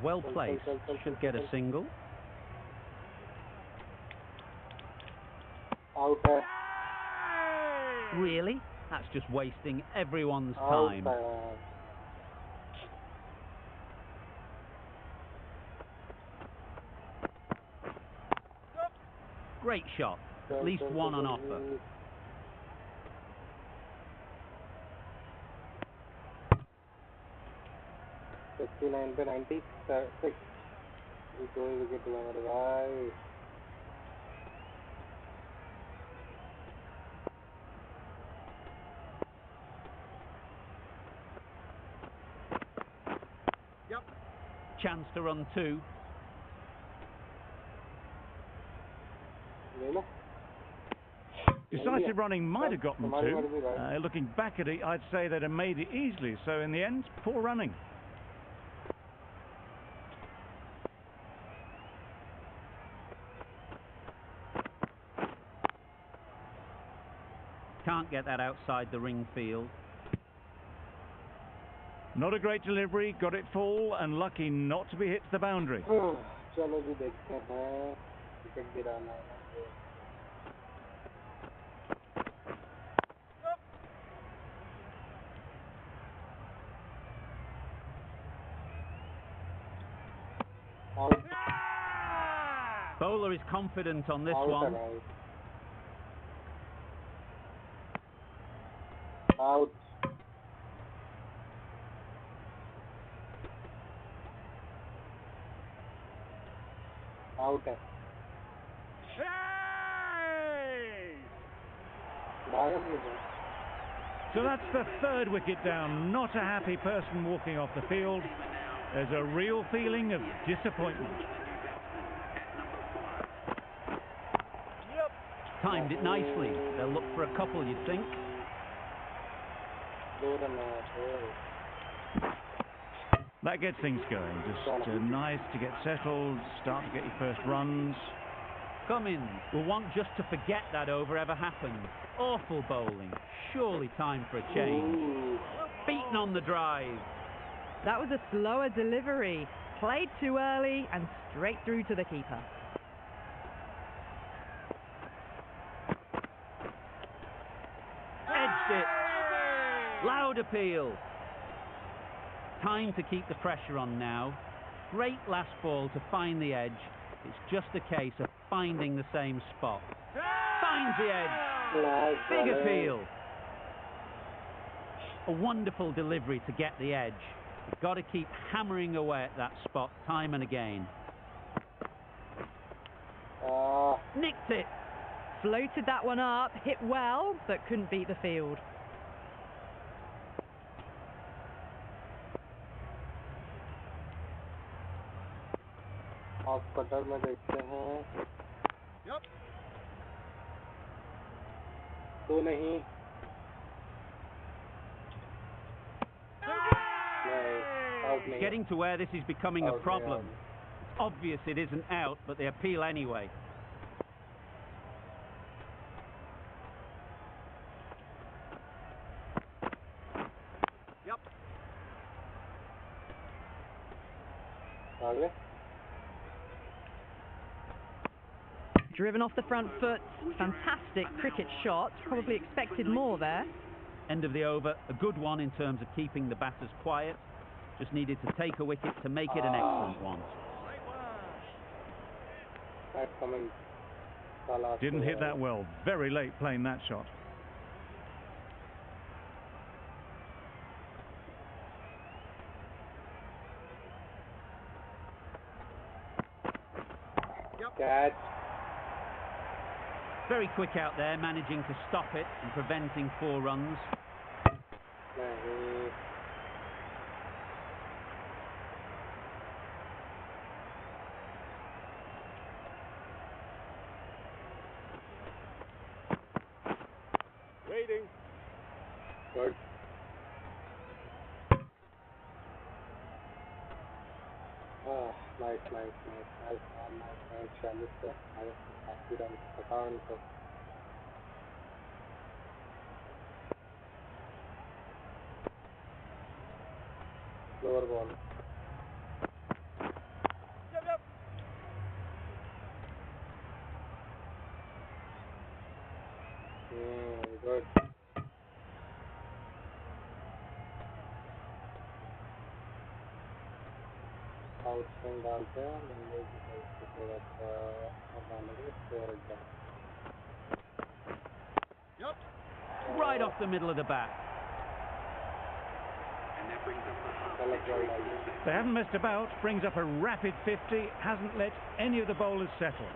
Well placed. Should get a single. Out. Really? That's just wasting everyone's time. Great shot. At least 1 on offer. $59 by 96. Wicket to हमारे भाई. Yep. Chance to run 2. Decisive running might have gotten 2. Looking back at it, I'd say they'd have made it easily. So in the end, poor running. Can't get that outside the ring field. Not a great delivery, got it full and lucky not to be hit to the boundary. चलो जी देखते हैं. Wicket गिराना है. Bowler is confident on this one. Out. Out. So that's the 3rd wicket down. Not a happy person walking off the field. There's a real feeling of disappointment. Timed it nicely. They'll look for a couple, you'd think. That gets things going. Just nice to get settled, start to get your first runs. Cummins will want just to forget that over ever happened. Awful bowling. Surely time for a change. Beaten on the drive. That was a slower delivery. Played too early and straight through to the keeper. Edged it. Loud appeal. Time to keep the pressure on now. Great last ball to find the edge. It's just a case of finding the same spot. Finds the edge. Big appeal. A wonderful delivery to get the edge. You've got to keep hammering away at that spot time and again. Nicked it. Floated that one up, hit well, but couldn't beat the field. Off cutter में देखते हैं तो नहीं Getting to where this is becoming a problem. It's obvious it isn't out, but they appeal anyway. Driven off the front foot, fantastic cricket shot, probably expected more there. End of the over, a good one in terms of keeping the batters quiet. Just needed to take a wicket to make it an excellent one. Didn't hit that well, very late playing that shot. Catch. Very quick out there, managing to stop it and preventing 4 runs. Waiting. Good. Nice. Lower ball. Yep. Good. Outswing डालते हैं थोड़ा सा Right off the middle of the bat. They haven't messed about, brings up a rapid 50, hasn't let any of the bowlers settle.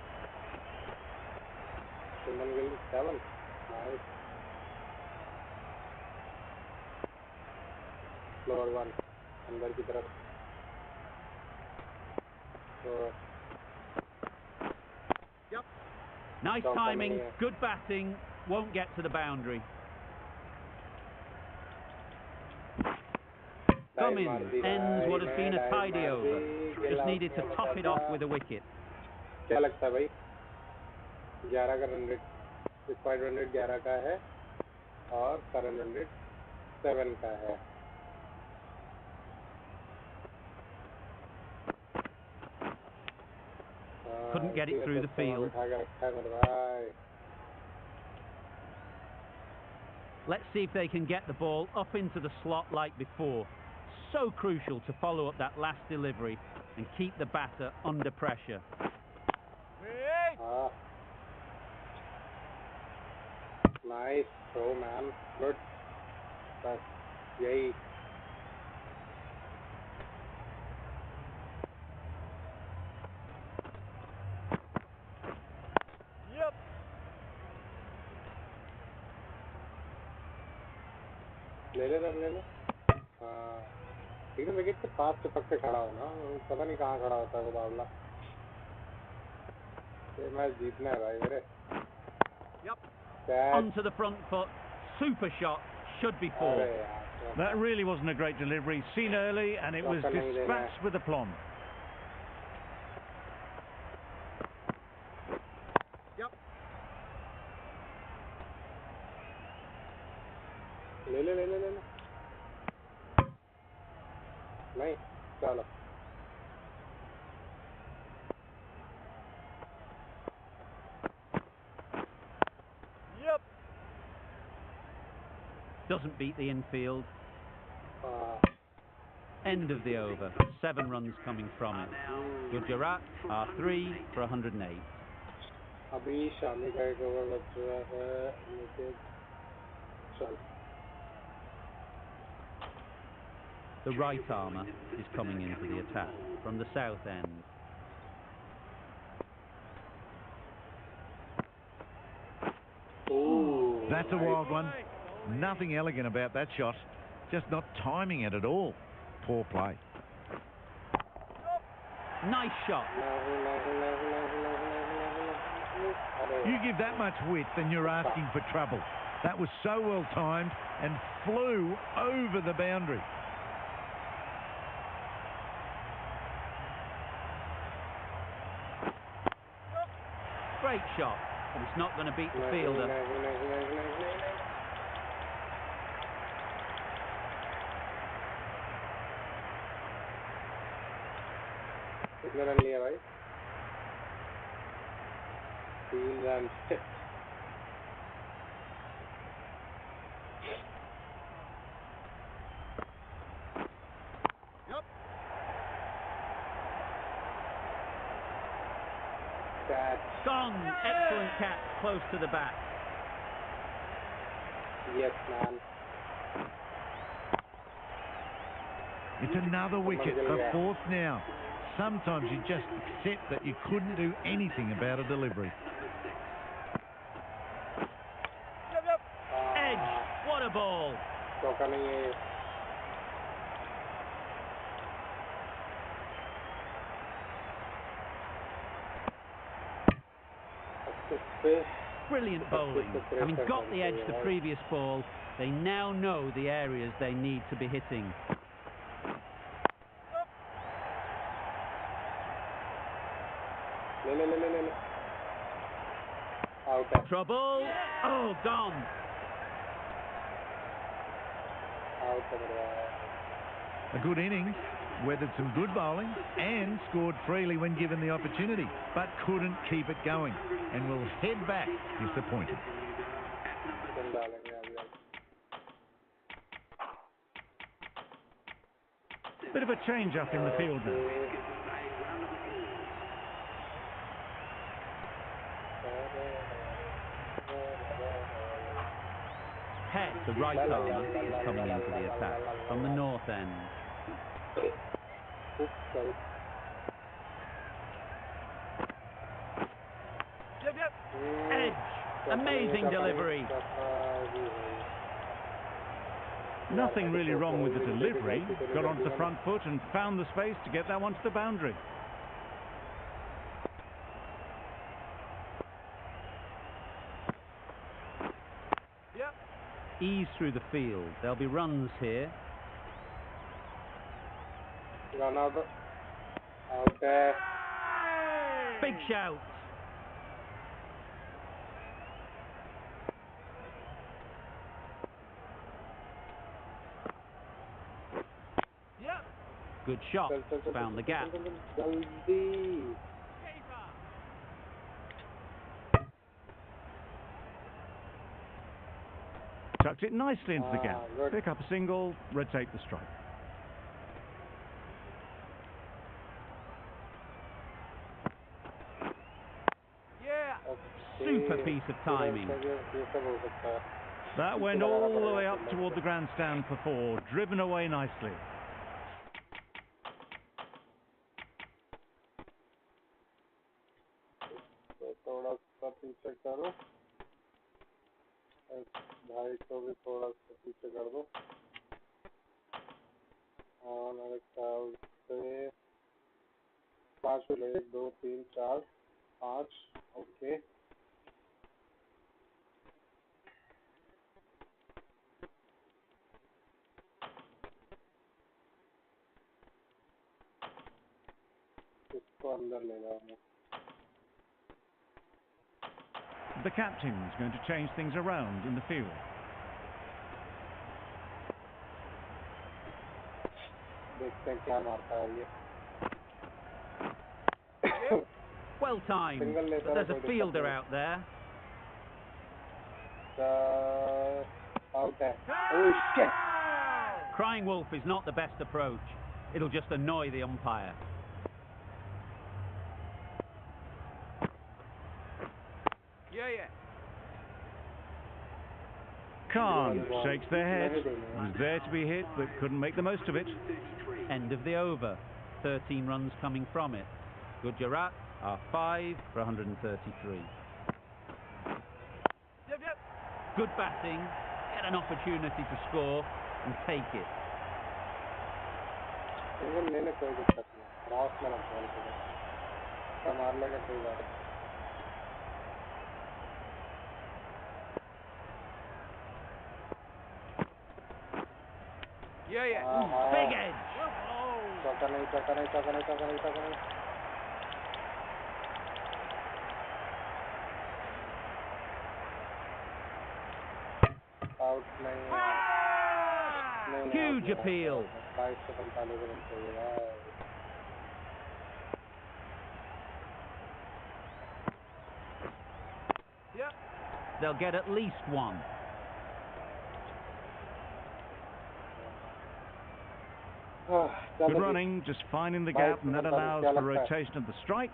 Lower one, अंदर की तरफ. Nice timing, good batting, won't get to the boundary. Cummins ends what has been a tidy over. Just needed to top it off with a wicket. क्या लगता है भाई? 11 का run rate, required run rate 11 का है और current run rate 7 का है. Couldn't get it through the field. Let's see if they can get the ball up into the slot like before. So crucial to follow up that last delivery and keep the batter under pressure. Nice throw, man. Good. That's yay. ले ले हाँ एकदम wicket के पास चिपक के खड़ा हो ना, पता नहीं कहाँ खड़ा होता है वो बावला. ये मैच जीतना है भाई मेरे. Yep. Catch. Onto the front foot. Super shot. Should be four. That really wasn't a great delivery. Seen early, and it was dispatched with aplomb. Yep. ले नहीं चलो Yep. Doesn't beat the infield. End of the over. 7 runs coming from it. Gujarat are 3 for 108. अभी शामी का एक over लग चुका है नीचे चल The right armour is coming into the attack from the south end. Ooh, That's a wild one. Nothing elegant about that shot. Just not timing it at all. Poor play. Nice shot. You give that much width and you're asking for trouble. That was so well timed and flew over the boundary. Great shot, but it's not going to beat the fielder. कितने run लिया भाई 3 run Gone. Excellent catch, close to the bat. Yes, man. It's another wicket, a fourth now. Sometimes you just accept that you couldn't do anything about a delivery. Edge. What a ball. So coming in. Brilliant bowling. Having got the edge the previous ball, they now know the areas they need to be hitting. Out. Trouble. Oh, gone. A good innings, weathered some good bowling and scored freely when given the opportunity, but couldn't keep it going and will head back disappointed. Bit of a change up in the field now. Head, the right armour, is coming into the attack from the north end. Edge. Amazing delivery. Nothing really wrong with the delivery. Got onto the front foot and found the space to get that one to the boundary. Yep. Ease through the field. There'll be runs here. Run out there. Big shout. Yep. Good shot. Found the gap. Tucked it nicely into the gap. Pick up a single, rotate the strike. Yeah. Super piece of timing. That went all the way up toward the grandstand for 4, driven away nicely. थोड़ा सा पीछे करो भाई को भी थोड़ा सा पीछे कर दो हाँ मेरे ख्याल से 5 1 2 3 4 5 okay The captain's going to change things around in the field. Well timed, but there's a fielder out there. Out there. Oh shit! Crying wolf is not the best approach. It'll just annoy the umpire. Khan shakes their head. Was there to be hit, but couldn't make the most of it. End of the over. 13 runs coming from it. Gujarat are 5 for 133. Good batting. Get an opportunity to score and take it. Big edge. Huge appeal. They'll get at least one. Good running, just finding the gap, and that allows for rotation of the strike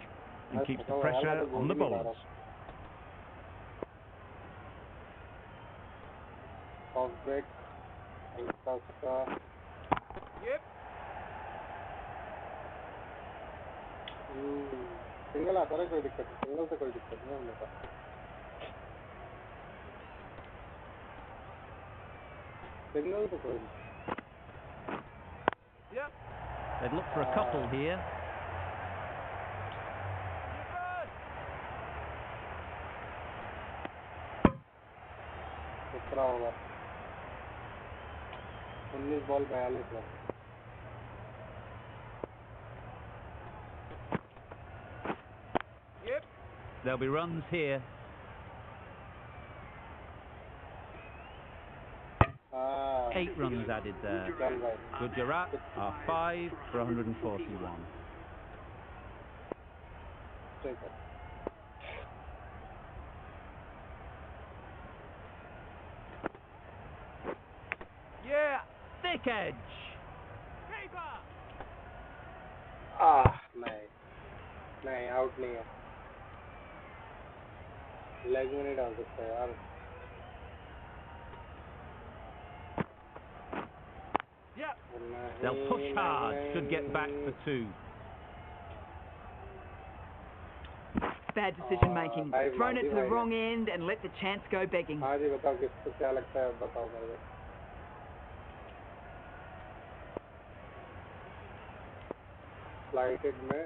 and keeps the pressure on the bowlers. Single आता है कोई दिक्कत नहीं, single से कोई दिक्कत नहीं हमने कहा सिंगल तो कोई नहीं. They'd look for a couple here. कितना होगा 19 ball 42 run. There'll be runs here. Eight runs added there. Gujarat are 5 for 141. Yeah, thick edge. नहीं आउट नहीं है. लेग में नहीं डाल सकता यार. They'll push hard, should get back for 2. Bad decision making. Thrown it to the wrong end and let the chance go begging. हाँ जी बताओ किसको क्या लगता है बताओ मेरे. Slighted में.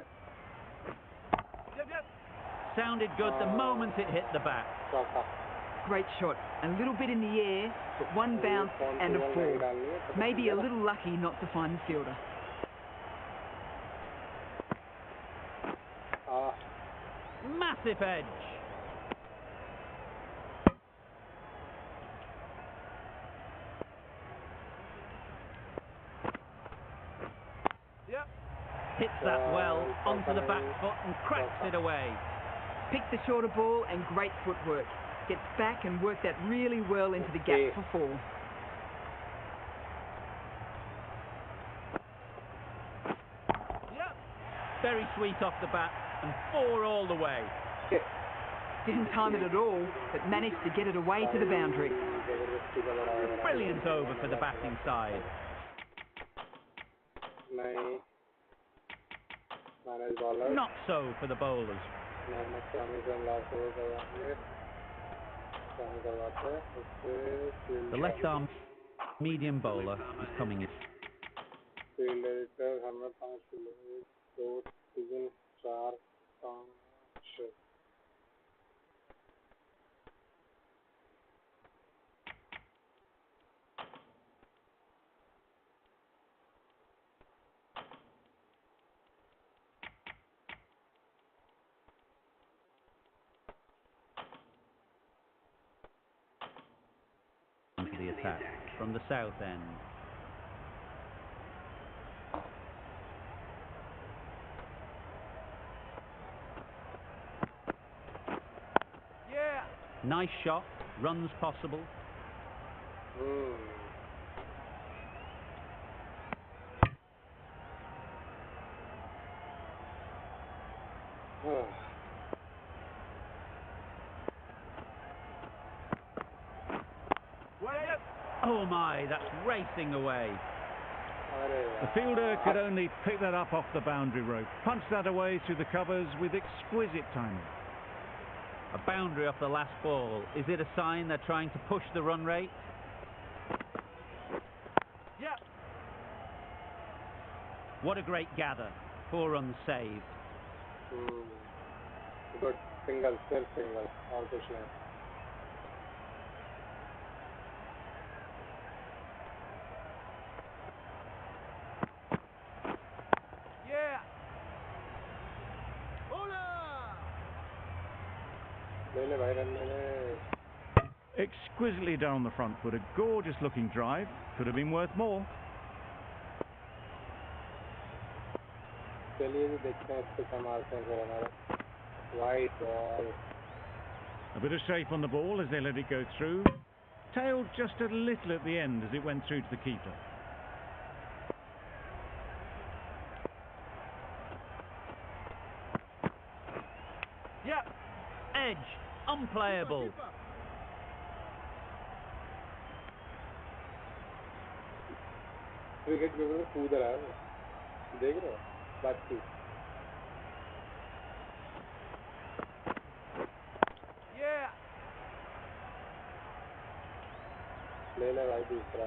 Sounded good the moment it hit the bat. Great shot. A little bit in the air, but one bounce and a fall. Maybe a little lucky not to find the fielder. Massive edge. Hits that well onto the back foot and cracks it away. Picked the shorter ball and great footwork. Gets back and worked that really well into the gap for 4. Very sweet off the bat and 4 all the way. Didn't time it at all, but managed to get it away to the boundary. Brilliant over for the batting side. Not so for the bowlers. The left arm medium bowler is coming in. attack from the south end. Yeah. Nice shot, runs possible. Oh my, that's racing away. The fielder could only pick that up off the boundary rope, punch that away through the covers with exquisite timing. A boundary off the last ball. Is it a sign they're trying to push the run rate? Yeah. What a great gather. 4 runs saved. Good. Single, still single. All push line. Yeah. ले भाई run ले। Exquisitely down the front foot, a gorgeous looking drive. Could have been worth more. चलिए भी देखते हैं इसको क्या मारते हैं फिर हमारा white ball. A bit of shape on the ball as they let it go through. Tailed just a little at the end as it went through to the keeper. Yep. Edge. Unplayable. Cricket में तो कूद रहा है देख रहे हो बात की ले ले भाई दूसरा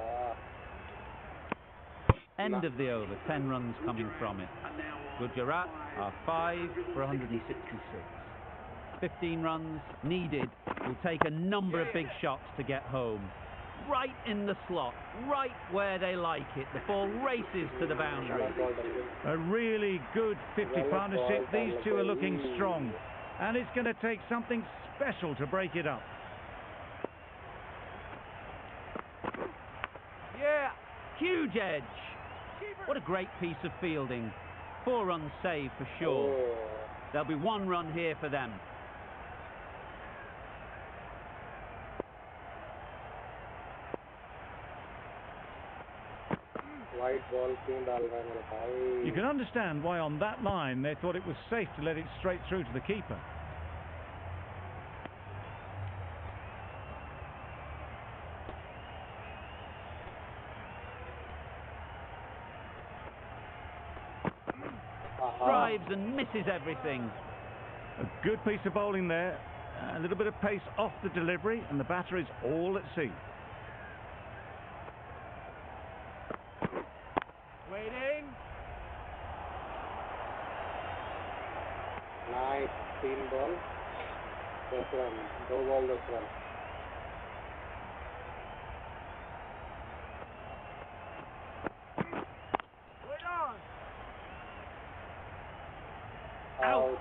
End of the over, 10 runs coming from it. Gujarat are 5 for 166. 15 runs needed. Will take a number of big shots to get home. Right in the slot, right where they like it. The ball races to the boundary. A really good 50 partnership. These two are looking strong. And it's going to take something special to break it up. Yeah, huge edge. What a great piece of fielding. 4 runs saved for sure. There'll be 1 run here for them. White ball क्यों डाल रहा है मेरे भाई? You can understand why on that line they thought it was safe to let it straight through to the keeper. Drives and misses everything. A good piece of bowling there. A little bit of pace off the delivery, and the batter is all at sea. Waiting. Nice. 3 ball. 10 run. 2 ball 10 run. Out.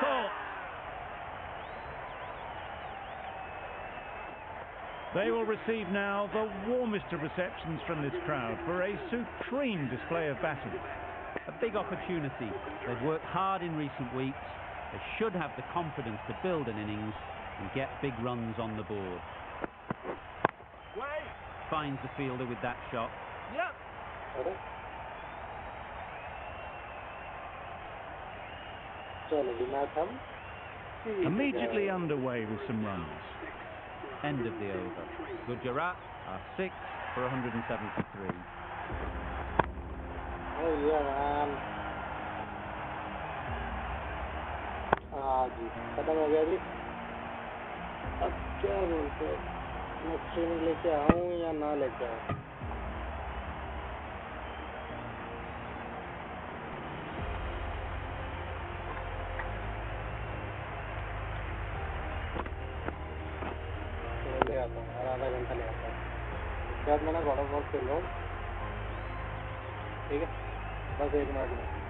Caught. They will receive now the warmest of receptions from this crowd for a supreme display of batting. A big opportunity. They've worked hard in recent weeks. They should have the confidence to build an innings and get big runs on the board. Finds the fielder with that shot. Yep. Immediately underway with some runs. End of the over. Gujarat are 6 for 173. Oh yeah, man. जी खत्म हो गया जी अब क्या बोलते हैं मैं streaming लेके आऊँ या ना लेके आऊँ ले आता हूँ आधा घंटा ले आता हूँ उसके बाद मैंने बड़ा बहुत खेल रहा हूँ ठीक है बस 1 मिनट में